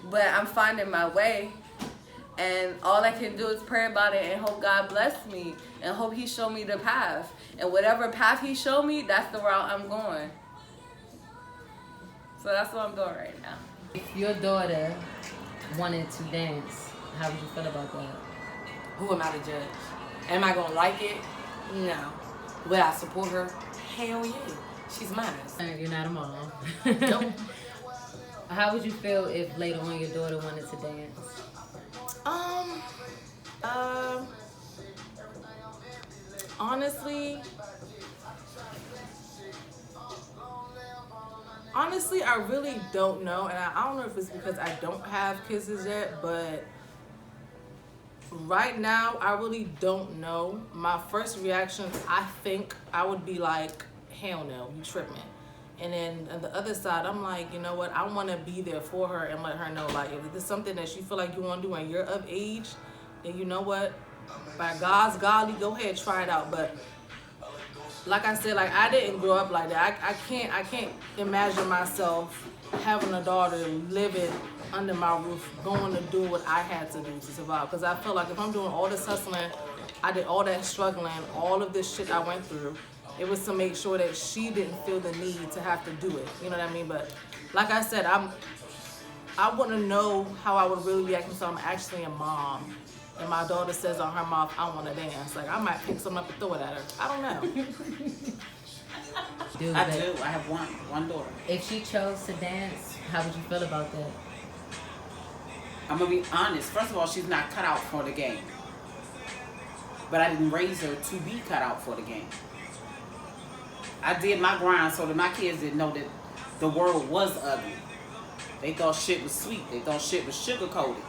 S3: But I'm finding my way, and all I can do is pray about it and hope God bless me and hope He show me the path. And whatever path He showed me, that's the route I'm going. So that's what I'm doing right now.
S2: If your daughter wanted to dance, how would you feel about that?
S1: Who am I to judge? Am I gonna like it? No. Will I support her? Hell yeah. She's mine.
S2: You're not a mom.
S1: Nope.
S2: How would you feel if later on your daughter wanted to dance?
S6: Honestly, I really don't know, and I don't know if it's because I don't have kids yet, but right now, I really don't know. My first reaction, I think I would be like, hell no, you tripping. And then on the other side, I'm like, you know what? I want to be there for her and let her know, like, if it's something that you feel like you want to do and you're of age, then you know what? By God's golly, go ahead, try it out. But like I said, like, I didn't grow up like that. I can't imagine myself having a daughter living under my roof, going to do what I had to do to survive. Because I feel like if I'm doing all this hustling, I did all that struggling, all of this shit I went through, it was to make sure that she didn't feel the need to have to do it. You know what I mean? But like I said, I want to know how I would really react until I'm actually a mom. And my daughter says on her mouth, I want to dance. Like, I might pick something up and throw it at her. I don't know.
S5: I do. I have one daughter.
S2: If she chose to dance, how would you feel about that?
S5: I'm going to be honest. First of all, she's not cut out for the game. But I didn't raise her to be cut out for the game. I did my grind so that my kids didn't know that the world was ugly. They thought shit was sweet. They thought shit was sugar-coated.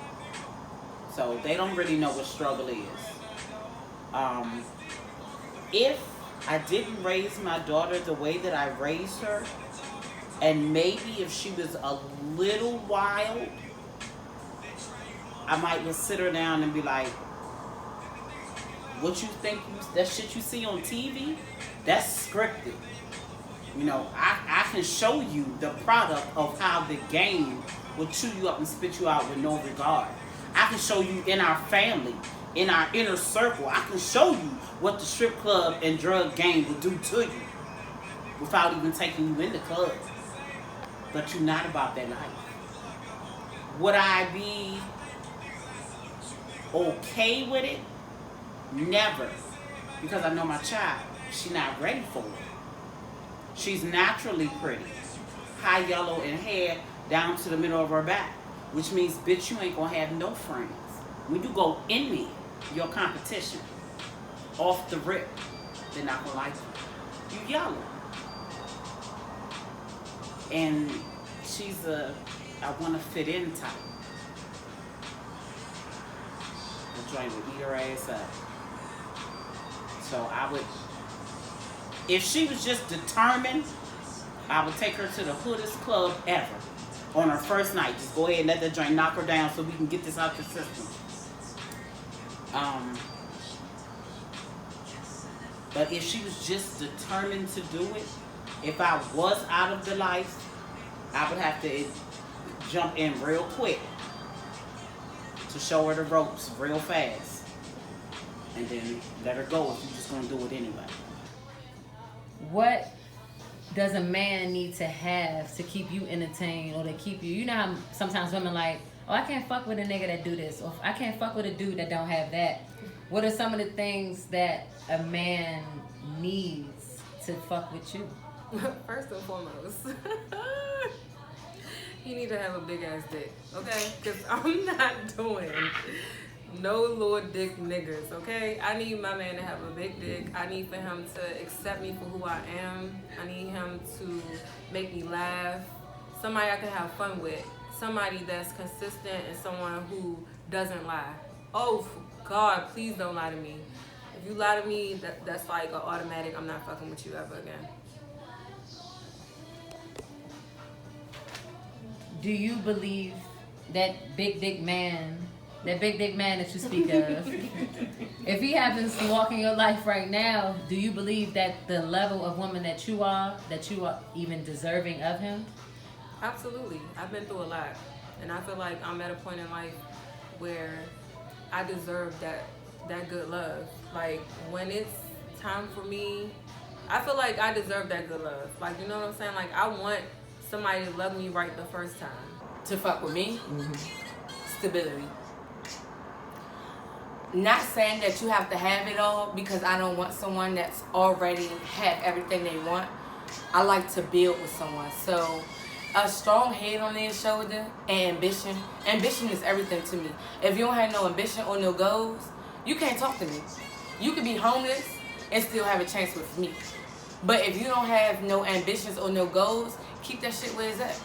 S5: So they don't really know what struggle is. If I didn't raise my daughter the way that I raised her, and maybe if she was a little wild, I might just sit her down and be like, what you think, that shit you see on TV, that's scripted. You know, I can show you the product of how the game will chew you up and spit you out with no regard. I can show you in our family, in our inner circle, I can show you what the strip club and drug game will do to you without even taking you in the club. But you're not about that life. Would I be okay with it? Never. Because I know my child, she's not ready for it. She's naturally pretty. High yellow in hair down to the middle of her back. Which means, bitch, you ain't gonna have no friends. When you go in there, your competition, off the rip, they're not gonna like you. You yellow. And she's I wanna fit in type. The joint would eat her ass up. So I would, if she was just determined, I would take her to the hoodest club ever. On her first night, just go ahead and let that joint knock her down so we can get this out the system. But if she was just determined to do it, if I was out of the life, I would have to jump in real quick to show her the ropes real fast. And then let her go if you're just gonna do it anyway.
S2: What does a man need to have to keep you entertained or to keep you? You know how sometimes women like, oh, I can't fuck with a nigga that do this, or I can't fuck with a dude that don't have that. What are some of the things that a man needs to fuck with you?
S4: First and foremost, he need to have a big ass dick, okay? Because I'm not doing no little dick niggas, okay? I need my man to have a big dick. I need for him to accept me for who I am. I need him to make me laugh. Somebody I can have fun with. Somebody that's consistent and someone who doesn't lie. Oh, God, please don't lie to me. If you lie to me, that's like an automatic, I'm not fucking with you ever again.
S2: Do you believe that big dick man that you speak of, if he happens to walk in your life right now, do you believe that the level of woman that you are even deserving of him?
S4: Absolutely. I've been through a lot. And I feel like I'm at a point in life where I deserve that good love. Like, when it's time for me, I feel like I deserve that good love. Like, you know what I'm saying? Like, I want somebody to love me right the first time.
S1: To fuck with me? Stability. Not saying that you have to have it all, because I don't want someone that's already had everything they want. I like to build with someone. So a strong head on their shoulder and ambition. Ambition is everything to me. If you don't have no ambition or no goals, you can't talk to me. You could be homeless and still have a chance with me. But if you don't have no ambitions or no goals, keep that shit where it's at.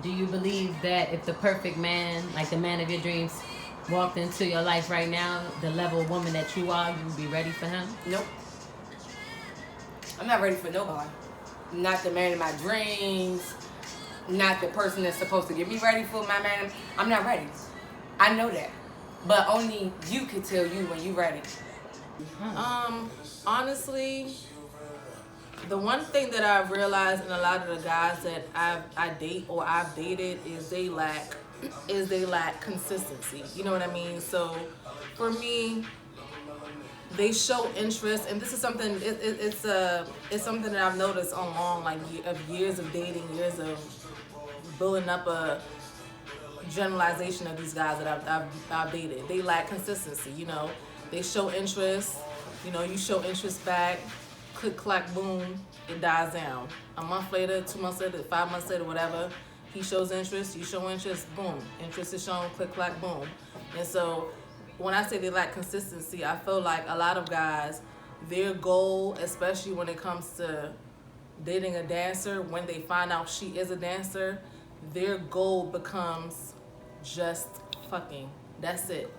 S2: Do you believe that if the perfect man, like the man of your dreams, walked into your life right now, the level of woman that you are, you would be ready for him?
S1: Nope. I'm not ready for nobody. Not the man of my dreams. Not the person that's supposed to get me ready for my man. I'm not ready. I know that. But only you can tell you when you're ready.
S6: Honestly, the one thing that I've realized in a lot of the guys that I date or I've dated is they lack consistency. You know what I mean? So for me, they show interest, and this is something. It's something that I've noticed along years of dating, years of building up a generalization of these guys that I've dated. They lack consistency. You know, they show interest. You know, you show interest back. Click, clack, boom, it dies down. A month later, 2 months later, 5 months later, whatever, he shows interest, you show interest, boom. Interest is shown, click, clack, boom. And so when I say they lack consistency, I feel like a lot of guys, their goal, especially when it comes to dating a dancer, when they find out she is a dancer, their goal becomes just fucking. That's it.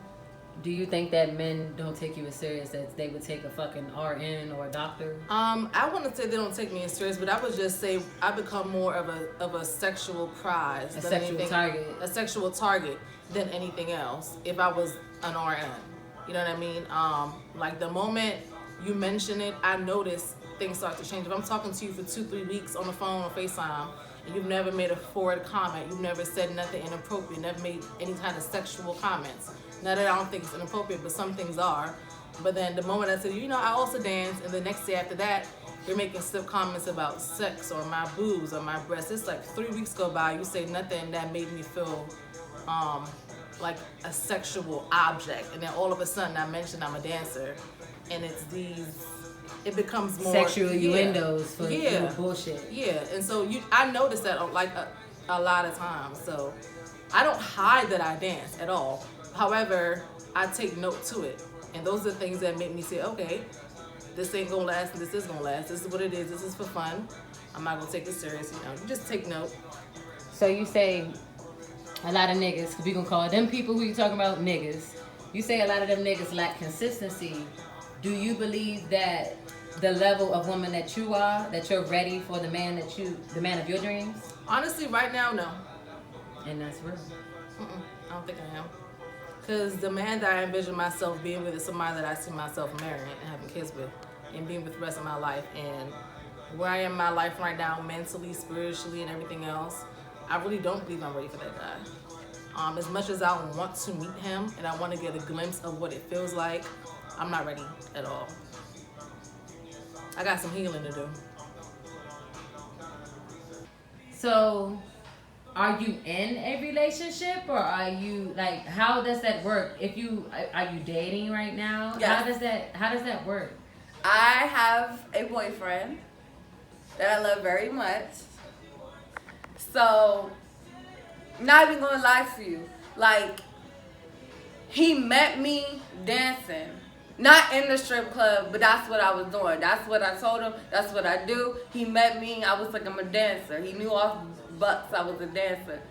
S2: Do you think that men don't take you as serious as they would take a fucking RN or a doctor?
S6: I wouldn't say they don't take me as serious, but I would just say I become more of a sexual prize.
S2: A sexual target.
S6: A sexual target than anything else if I was an RN. You know what I mean? Like the moment you mention it, I notice things start to change. If I'm talking to you for 2-3 weeks on the phone or FaceTime, and you've never made a forward comment, you've never said nothing inappropriate, never made any kind of sexual comments. Not that I don't think it's inappropriate, but some things are. But then the moment I said, you know, I also dance, and the next day after that, you're making stiff comments about sex or my boobs or my breasts. It's like 3 weeks go by, you say nothing that made me feel like a sexual object. And then all of a sudden I mention I'm a dancer, and it becomes more
S2: sexual innuendos for bullshit.
S6: Yeah, and so I notice that like a lot of times. So I don't hide that I dance at all. However, I take note to it. And those are the things that make me say, okay, this ain't gonna last and this is gonna last. This is what it is. This is for fun. I'm not gonna take it serious, you know. You just take note.
S2: So you say a lot of niggas, because we gonna call them people who you talking about niggas. You say a lot of them niggas lack consistency. Do you believe that the level of woman that you are, that you're ready for the man of your dreams?
S6: Honestly, right now, no.
S2: And that's real.
S6: I don't think I am. Because the man that I envision myself being with is somebody that I see myself marrying and having kids with and being with the rest of my life. And where I am in my life right now, mentally, spiritually, and everything else, I really don't believe I'm ready for that guy. As much as I want to meet him and I want to get a glimpse of what it feels like, I'm not ready at all. I got some healing to do.
S2: So, are you in a relationship, or are you like? How does that work? Are you dating right now?
S3: Yes.
S2: How does that work?
S3: I have a boyfriend that I love very much. So, not even gonna lie to you, like he met me dancing. Not in the strip club, but that's what I was doing. That's what I told him. That's what I do. He met me. I was like, I'm a dancer. He knew off bucks I was a dancer.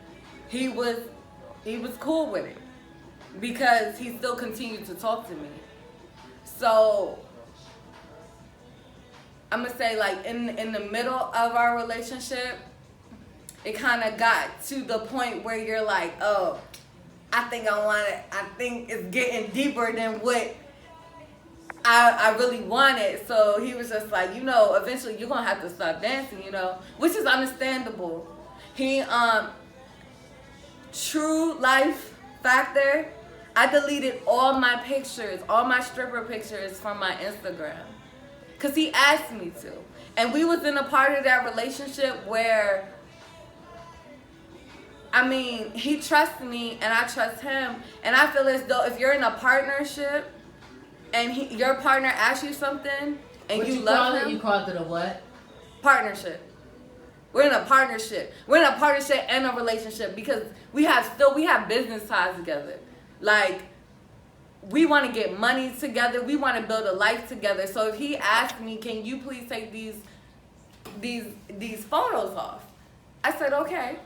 S3: He was he was cool with it because he still continued to talk to me. So I'm gonna say, like, in the middle of our relationship, it kind of got to the point where you're like, oh, I think it's getting deeper than what I really wanted. So he was just like, eventually you're gonna have to stop dancing, which is understandable. He true life factor, I deleted all my pictures, all my stripper pictures from my Instagram. Cause he asked me to. And we was in a part of that relationship where, he trusts me and I trust him. And I feel as though if you're in a partnership and your partner asks you something and
S2: What
S3: you love him.
S2: You called it a what?
S3: Partnership. We're in a partnership. We're in a partnership and a relationship because we have business ties together. Like, we want to get money together. We want to build a life together. So if he asked me, can you please take these photos off? I said, okay.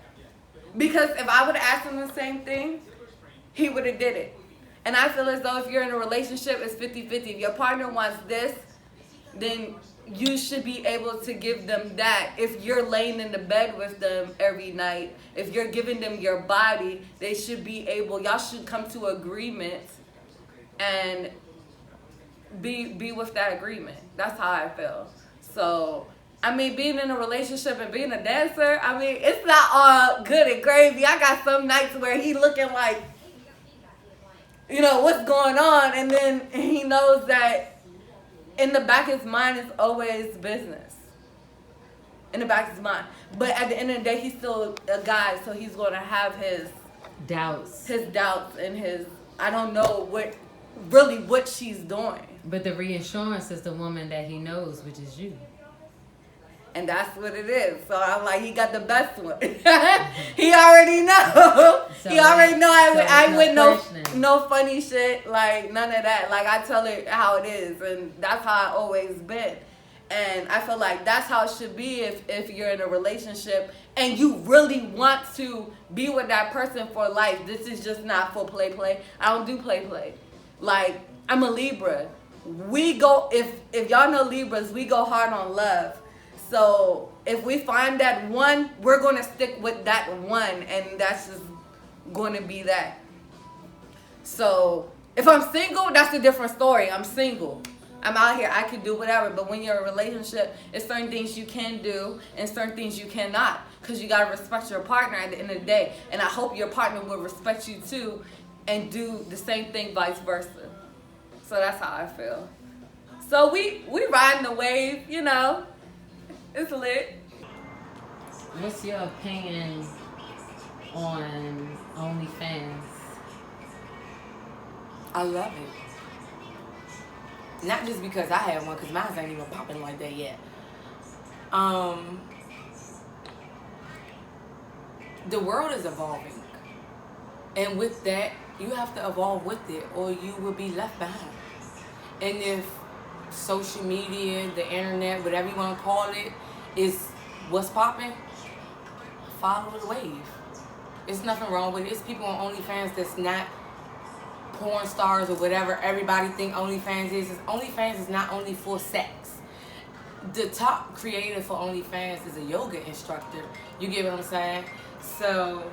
S3: Because if I would have asked him the same thing, he would have did it. And I feel as though if you're in a relationship, it's 50-50. If your partner wants this, then you should be able to give them that. If you're laying in the bed with them every night, if you're giving them your body, they should be able, y'all should come to agreement and be with that agreement. That's how I feel. So, being in a relationship and being a dancer, it's not all good and gravy. I got some nights where he looking like, what's going on? And then he knows that in the back of his mind, it's always business. In the back of his mind. But at the end of the day, he's still a guy, so he's going to have his
S2: doubts.
S3: His doubts and his, I don't know what she's doing.
S2: But the reassurance is the woman that he knows, which is you.
S3: And that's what it is. So I'm like, he got the best one. He already know. So he already know I wouldn't no funny shit, like none of that. Like, I tell it how it is, and that's how I always been. And I feel like that's how it should be if you're in a relationship and you really want to be with that person for life. This is just not for play. I don't do play. Like, I'm a Libra. We go, if y'all know Libras, we go hard on love. So if we find that one, we're going to stick with that one, and that's just going to be that. So if I'm single, that's a different story. I'm single. I'm out here. I can do whatever. But when you're in a relationship, it's certain things you can do and certain things you cannot, because you got to respect your partner at the end of the day. And I hope your partner will respect you too and do the same thing vice versa. So that's how I feel. So we riding the wave, It's lit.
S2: What's your opinion on OnlyFans?
S1: I love it. Not just because I have one, because mine ain't even popping like that yet. The world is evolving. And with that, you have to evolve with it or you will be left behind. And if social media, the internet, whatever you want to call it, is what's popping, follow the wave. There's nothing wrong with it. It's people on OnlyFans that's not porn stars or whatever everybody think OnlyFans is. OnlyFans is not only for sex. The top creator for OnlyFans is a yoga instructor. You get what I'm saying? So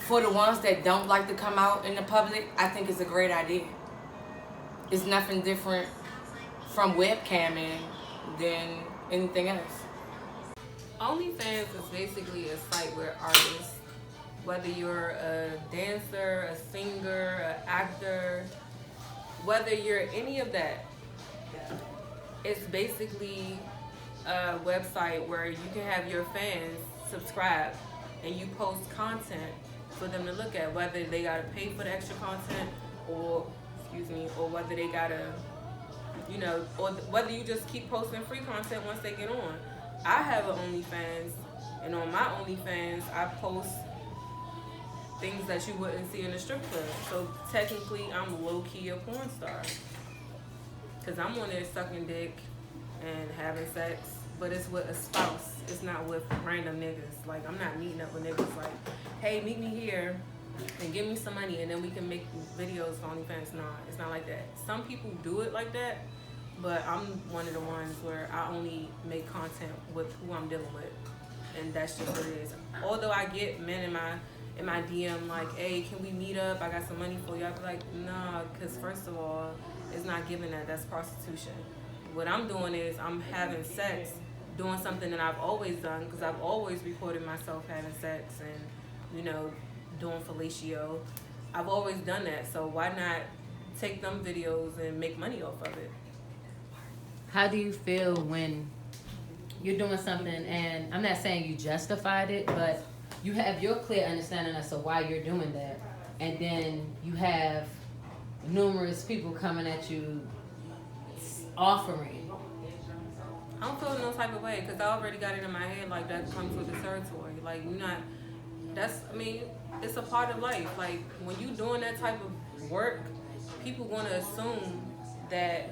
S1: for the ones that don't like to come out in the public, I think it's a great idea. It's nothing different from webcamming than anything else.
S4: OnlyFans is basically a site where artists, whether you're a dancer, a singer, an actor, whether you're any of that, it's basically a website where you can have your fans subscribe and you post content for them to look at, whether they gotta pay for the extra content or whether they gotta, or whether you just keep posting free content once they get on. I have an OnlyFans, and on my OnlyFans, I post things that you wouldn't see in a strip club. So technically, I'm low-key a porn star. Because I'm on there sucking dick and having sex but it's with a spouse. It's not with random niggas. Like, I'm not meeting up with niggas like, hey, meet me here and give me some money and then we can make videos for OnlyFans. Nah, it's not like that. Some people do it like that, but I'm one of the ones where I only make content with who I'm dealing with, and that's just what it is. Although I get men in my DM like, hey, can we meet up? I got some money for you. I be like, nah, because first of all, it's not giving that. That's prostitution. What I'm doing is I'm having sex, doing something that I've always done, because I've always recorded myself having sex and, you know, doing fellatio. I've always done that, so why not take them videos and make money off of it?
S2: How do you feel when you're doing something, and I'm not saying you justified it, but you have your clear understanding as to why you're doing that, and then you have numerous people coming at you offering?
S4: I don't feel no type of way, because I already got it in my head like that comes with the territory. Like, you're not, it's a part of life. Like, when you doing that type of work, people gonna assume that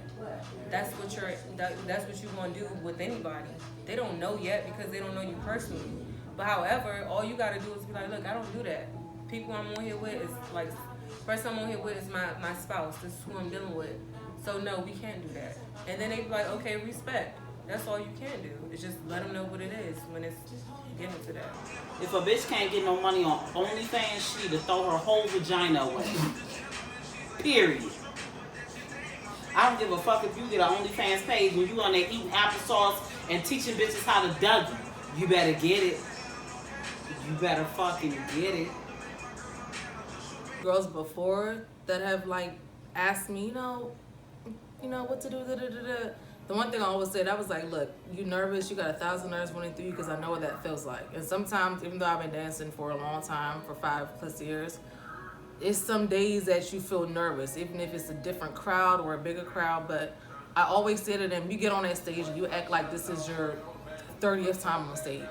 S4: that's what you want to do with anybody. They don't know yet because they don't know you personally. But however, all you gotta do is be like, look, I don't do that. People I'm on here with is like, person I'm on here with is my spouse. This is who I'm dealing with. So no, we can't do that. And then they be like, okay, respect. That's all you can do. It's just let them know what it is when it's getting to that.
S5: If a bitch can't get no money on OnlyFans, she need to throw her whole vagina away. Period. I don't give a fuck if you get an OnlyFans page when you on there eating applesauce and teaching bitches how to Dougie. You better get it. You better fucking get it.
S6: Girls before that have like asked me, you know what to do. The one thing I always said, I was like, look, you nervous? You got 1,000 nerves running through you because I know what that feels like. And sometimes, even though I've been dancing for a long time, for 5+ years, it's some days that you feel nervous, even if it's a different crowd or a bigger crowd. But I always say to them, you get on that stage and you act like this is your 30th time on stage.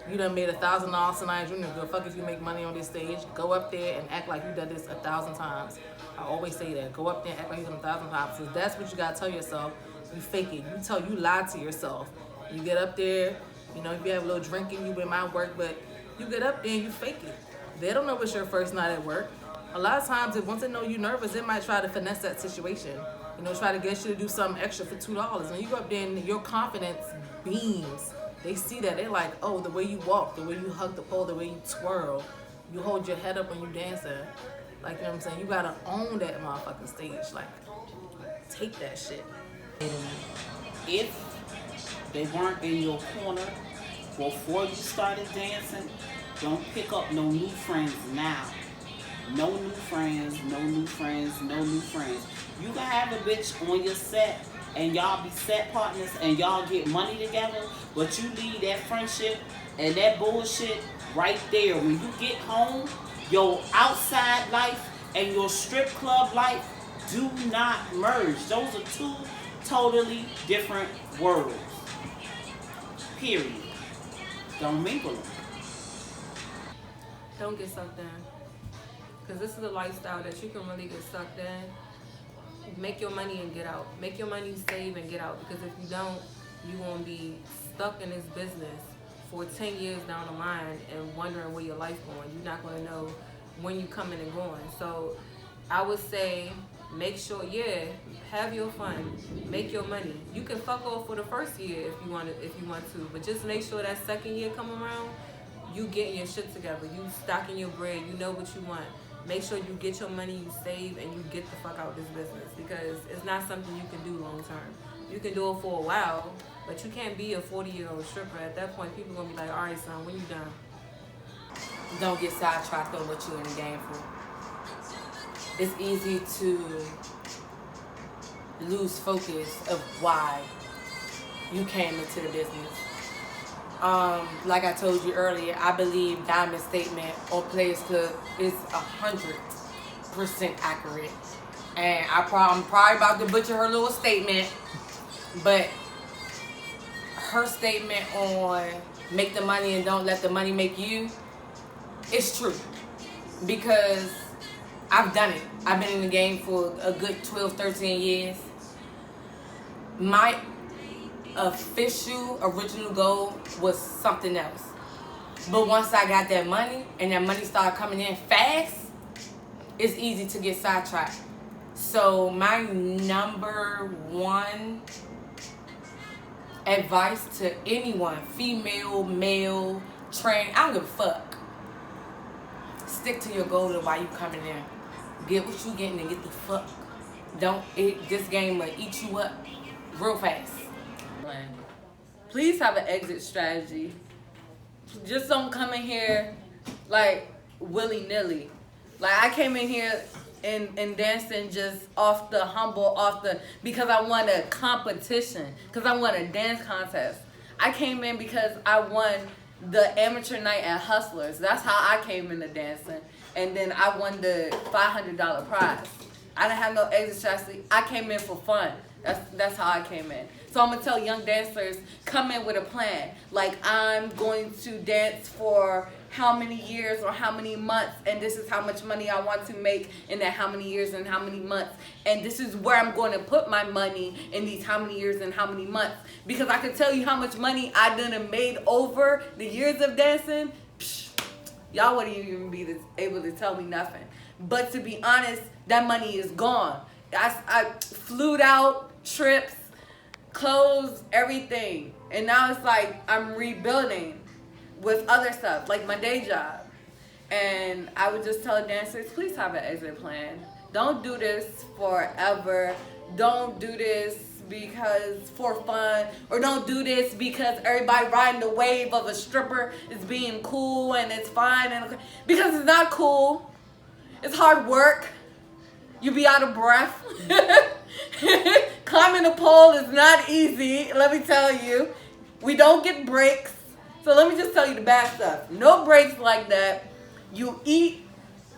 S6: You done made $1,000 tonight. You don't give a fuck if you make money on this stage. Go up there and act like you done this 1,000 times. I always say that. Go up there and act like you done 1,000 times. So that's what you gotta tell yourself. You fake it. You lie to yourself. You get up there, if you have a little drinking, you might work, but you get up there and you fake it. They don't know it's your first night at work. A lot of times, once they know you're nervous, they might try to finesse that situation. Try to get you to do something extra for $2. And you go up there and your confidence beams. They see that. They're like, oh, the way you walk, the way you hug the pole, the way you twirl, you hold your head up when you dancing. Like, you know what I'm saying? You gotta own that motherfucking stage. Like, take that shit.
S5: If they weren't in your corner before you started dancing, don't pick up no new friends now. No new friends, no new friends, no new friends. You can have a bitch on your set and y'all be set partners and y'all get money together, but you leave that friendship and that bullshit right there. When you get home, your outside life and your strip club life do not merge. Those are two totally different worlds. Period. Don't mingle them.
S4: Don't get sucked in. Because this is a lifestyle that you can really get sucked in. Make your money and get out. Make your money, save, and get out. Because if you don't, you're going to be stuck in this business for 10 years down the line and wondering where your life going. You're not going to know when you coming and going. So I would say, make sure, have your fun, make your money. You can fuck off for the first year if you want to, but just make sure that second year come around, you getting your shit together, you stocking your bread, you know what you want. Make sure you get your money, you save, and you get the fuck out of this business, because it's not something you can do long term. You can do it for a while, but you can't be a 40-year-old stripper. At that point, people gonna be like, all right, son, when you done?
S1: Don't get sidetracked on what you're in the game for. It's easy to lose focus of why you came into the business. Like I told you earlier, I believe Diamond's statement on Players Club is 100% accurate. And I'm probably about to butcher her little statement, but her statement on make the money and don't let the money make you, it's true. Because I've done it. I've been in the game for a good 12, 13 years. My official original goal was something else. But once I got that money and that money started coming in fast, it's easy to get sidetracked. So my number one advice to anyone, female, male, trans, I don't give a fuck. Stick to your goal and why you coming in. Get what you getting and get the fuck. This game will eat you up real fast.
S3: Please have an exit strategy. Just don't come in here like willy-nilly. Like I came in here and dancing just off the because I won a competition, because I won a dance contest. I came in because I won the amateur night at Hustlers. That's how I came into dancing. And then I won the $500 prize. I didn't have no exit strategy. I came in for fun. That's how I came in. So I'm going to tell young dancers, come in with a plan. Like, I'm going to dance for how many years or how many months, and this is how much money I want to make in that how many years and how many months. And this is where I'm going to put my money in these how many years and how many months. Because I can tell you how much money I done have made over the years of dancing. Psh, y'all wouldn't even be able to tell me nothing. But to be honest, that money is gone. I flew out, trips, clothes, everything. And now it's like I'm rebuilding with other stuff, like my day job. And I would just tell dancers, please have an exit plan. Don't do this forever. Don't do this because for fun, or don't do this because everybody riding the wave of a stripper is being cool and it's fine, and because it's not cool. It's hard work. You be out of breath. Climbing a pole is not easy, let me tell you. We don't get breaks. So let me just tell you the bad stuff. No breaks like that. You eat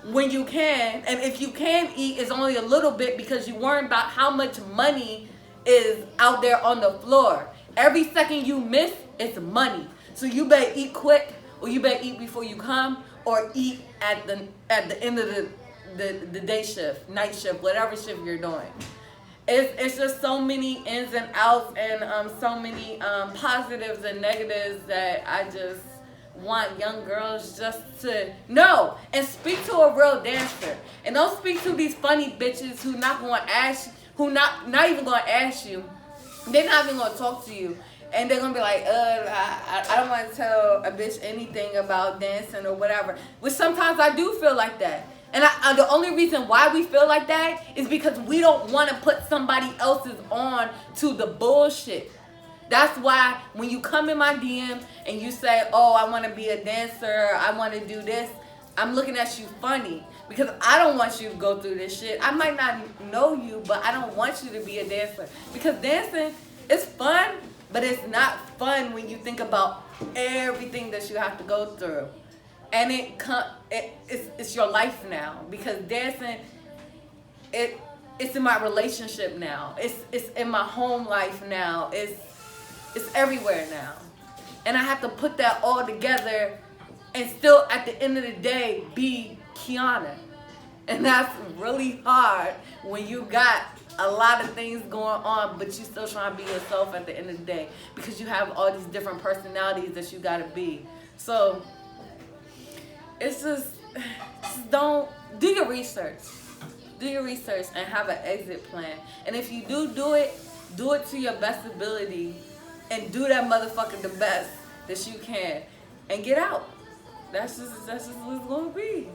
S3: when you can, and if you can eat, it's only a little bit because you worry about how much money is out there on the floor. Every second you miss, it's money. So you better eat quick, or you better eat before you come, or eat at the end of the day shift, night shift, whatever shift you're doing. It's just so many ins and outs, and so many positives and negatives that I just want young girls just to know and speak to a real dancer. And don't speak to these funny bitches who not even gonna ask you. They're not even gonna talk to you. And they're gonna be like, I don't want to tell a bitch anything about dancing or whatever. Which sometimes I do feel like that. And the only reason why we feel like that is because we don't want to put somebody else's on to the bullshit. That's why when you come in my DM and you say, oh, I want to be a dancer, I want to do this, I'm looking at you funny. Because I don't want you to go through this shit. I might not know you, but I don't want you to be a dancer. Because dancing is fun, but it's not fun when you think about everything that you have to go through. And it's your life now, because dancing, it's in my relationship now. It's in my home life now. It's everywhere now. And I have to put that all together and still at the end of the day be Kiana. And that's really hard when you got a lot of things going on, but you still trying to be yourself at the end of the day, because you have all these different personalities that you gotta be. So it's just don't do your research. Do your research and have an exit plan. And if you do it to your best ability, and do that motherfucker the best that you can, and get out. That's just what it's gonna be.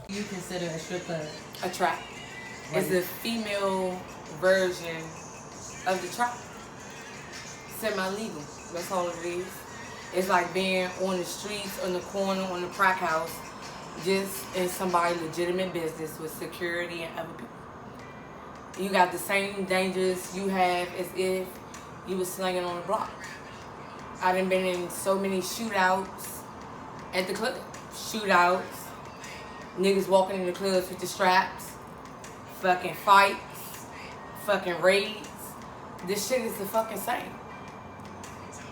S2: You consider a strip club
S1: A trap. It's the female version of the trap. Semi-legal. That's all it is. It's like being on the streets, on the corner, on the crack house, just in somebody's legitimate business with security and other people. You got the same dangers you have as if you was slinging on the block. I done been in so many shootouts at the club. Shootouts, niggas walking in the clubs with the straps, fucking fights, fucking raids. This shit is the fucking same.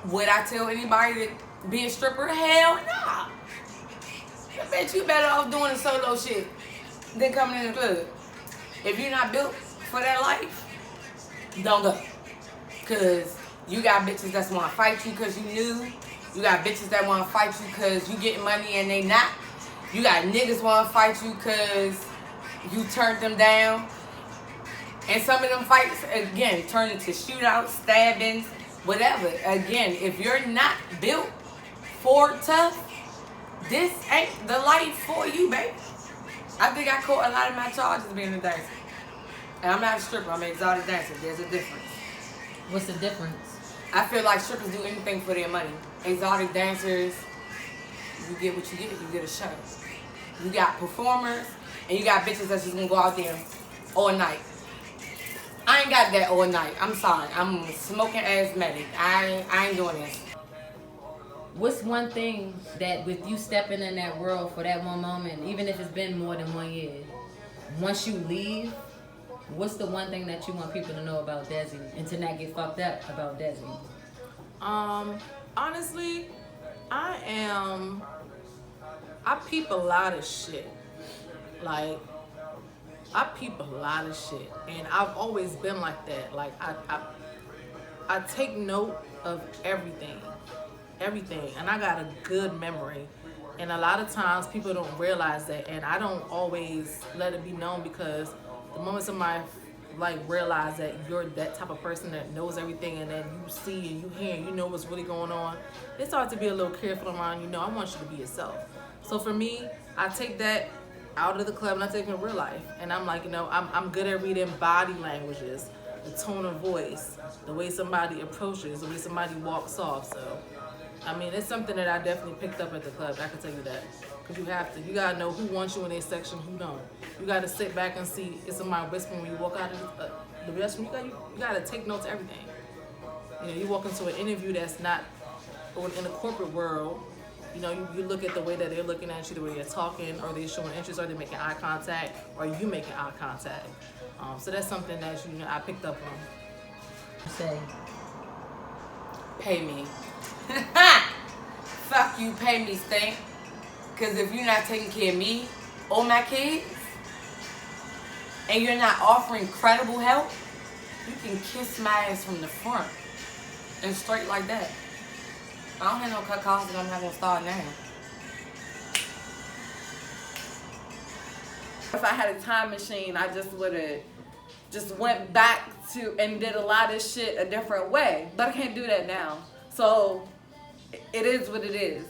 S1: Would I tell anybody to be a stripper? Hell nah. I bet you better off doing a solo shit than coming in the club. If you're not built for that life, don't go. Cause You got bitches that want to fight you because you new. You got bitches that want to fight you because you getting money and they not. You got niggas want to fight you because you turned them down. And some of them fights, again, turn into shootouts, stabbings, whatever. Again, if you're not built for tough, this ain't the life for you, baby. I think I caught a lot of my charges being a dancer. And I'm not a stripper, I'm an exotic dancer. There's a difference.
S2: What's the difference?
S1: I feel like strippers do anything for their money. Exotic dancers, you get what you get a show. You got performers, and you got bitches that's just gonna go out there all night. I ain't got that all night. I'm sorry. I'm a smoking asthmatic. I ain't doing this.
S2: What's one thing that with you stepping in that world for that one moment, even if it's been more than 1 year, once you leave, what's the one thing that you want people to know about Desi and to not get fucked up about Desi?
S6: Honestly, I peep a lot of shit. Like, I peep a lot of shit, and I've always been like that. Like, I take note of everything, and I got a good memory. And a lot of times people don't realize that, and I don't always let it be known, because the moment somebody like realize that you're that type of person that knows everything, and then you see and you hear and you know what's really going on, it starts to be a little careful around. You know, I want you to be yourself. So for me, I take that out of the club and I take it in real life, and I'm like, you know, I'm good at reading body languages, the tone of voice, the way somebody approaches, the way somebody walks off. So I mean, it's something that I definitely picked up at the club. I can tell you that. Because you have to. You got to know who wants you in their section, who don't. You got to sit back and see if somebody whispering when you walk out of the restroom. You got to take notes of everything. You know, you walk into an interview that's not in the corporate world. You know, you look at the way that they're looking at you, the way they're talking, or they're showing interest, or they're making eye contact, or you making eye contact. So that's something that, you know, I picked up on.
S2: Say,
S1: Pay me. Fuck you, pay me, stink. Because if you're not taking care of me or my kids, and you're not offering credible help, you can kiss my ass from the front and straight like that. I don't have no cut calls, and I'm not gonna start now.
S3: If I had a time machine, I just would have just went back to and did a lot of shit a different way. But I can't do that now. So it is what it is.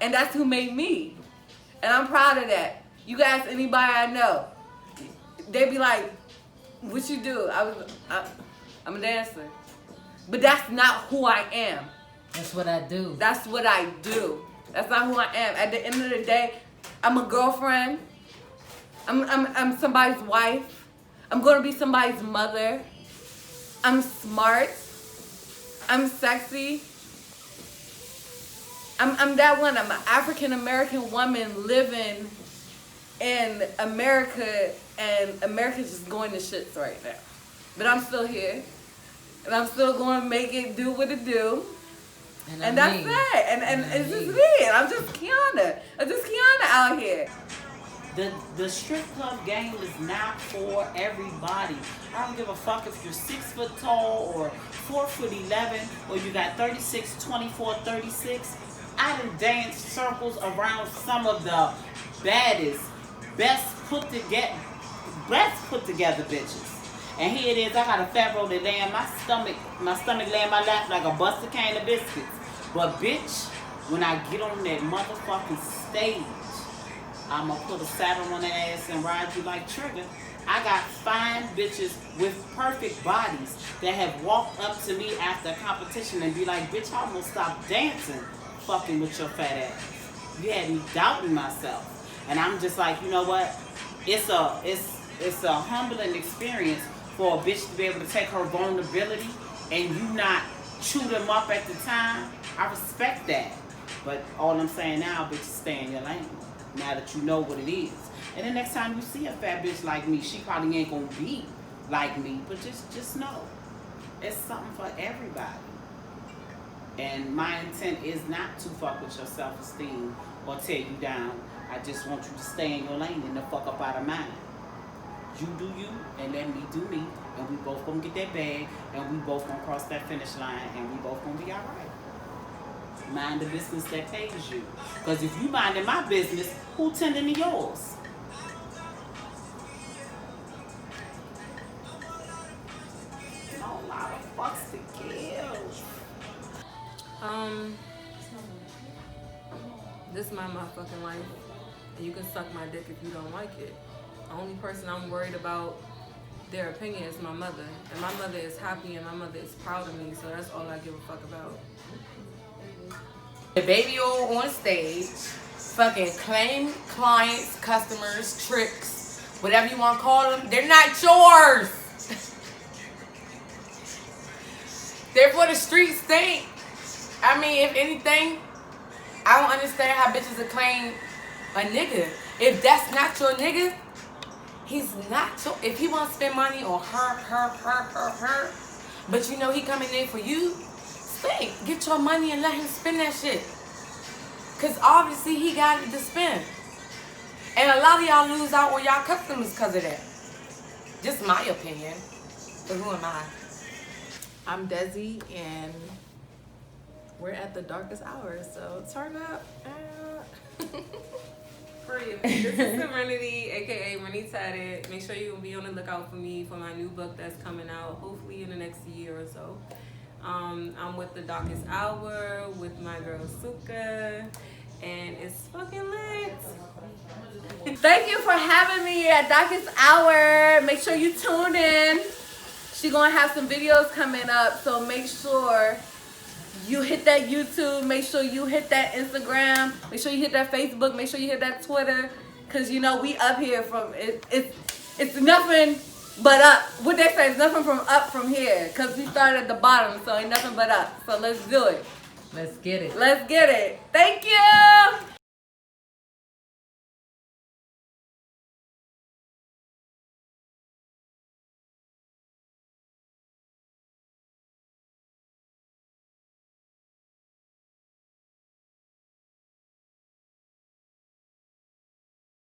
S3: And that's who made me. And I'm proud of that. You guys, anybody I know, they be like, what you do? I'm a dancer. But that's not who I am.
S2: that's what I do.
S3: That's what I do. That's not who I am. At the end of the day, I'm a girlfriend. I'm somebody's wife. I'm gonna be somebody's mother. I'm smart. I'm sexy. I'm that one. I'm an African American woman living in America, and America's just going to shits right now. But I'm still here, and I'm still going to make it do what it do. And that's it. And it's just me. I'm just Kiana. I'm just Kiana out here.
S5: The strip club game is not for everybody. I don't give a fuck if you're 6 foot tall or 4'11" or you got 36, 24, 36. I done danced circles around some of the baddest, best put together bitches. And here it is, I got a fat roll that lay in my stomach lay in my lap like a busted can of biscuits. But bitch, when I get on that motherfucking stage, I'ma put a saddle on the ass and ride you like Trigger. I got fine bitches with perfect bodies that have walked up to me after a competition and be like, bitch, I almost stopped dancing fucking with your fat ass. You had me doubting myself. And I'm just like, you know what? It's a humbling experience for a bitch to be able to take her vulnerability and you not chew them up at the time. I respect that. But all I'm saying now, bitch, stay in your lane. Now that you know what it is. And the next time you see a fat bitch like me, she probably ain't gonna be like me, but just know, it's something for everybody. And my intent is not to fuck with your self-esteem or tear you down. I just want you to stay in your lane and the fuck up out of mine. You do you, and let me do me. and we both gonna get that bag, and we both gonna cross that finish line, and we both gonna be all right. Mind the business that pays you. Because if you minding my business, who tending to yours? No lot of fucks to give.
S4: This is my motherfucking life. And you can suck my dick if you don't like it. The only person I'm worried about their opinion is my mother. And my mother is happy and my mother is proud of me, so that's all I give a fuck about.
S1: The baby oil on stage, fucking claim clients, customers, tricks, whatever you want to call them, they're not yours. They're for the streets think. I mean, if anything, I don't understand how bitches will claim a nigga. If that's not your nigga, he's not your, if he wants to spend money on her, but you know he coming in for you, think, get your money and let him spend that shit. Cause obviously he got it to spend. And a lot of y'all lose out on y'all customers because of that. Just my opinion. But who am I?
S6: I'm Desi, and we're at the darkest hour, so turn up.
S4: For you. This is Serenity, aka Renee Tatted. Make sure you be on the lookout for me for my new book that's coming out, hopefully in the next year or so. I'm with the Darkest Hour with my girl Suka, and it's fucking lit.
S3: Thank you for having me at Darkest Hour. Make sure you tune in. She gonna have some videos coming up, so make sure you hit that YouTube, make sure you hit that Instagram, make sure you hit that Facebook, make sure you hit that Twitter, cause you know we up here from it's nothing but up. What they say is nothing from up from here, cause we started at the bottom, so ain't nothing but up. So let's do it.
S2: Let's get it.
S3: Let's get it. Thank you.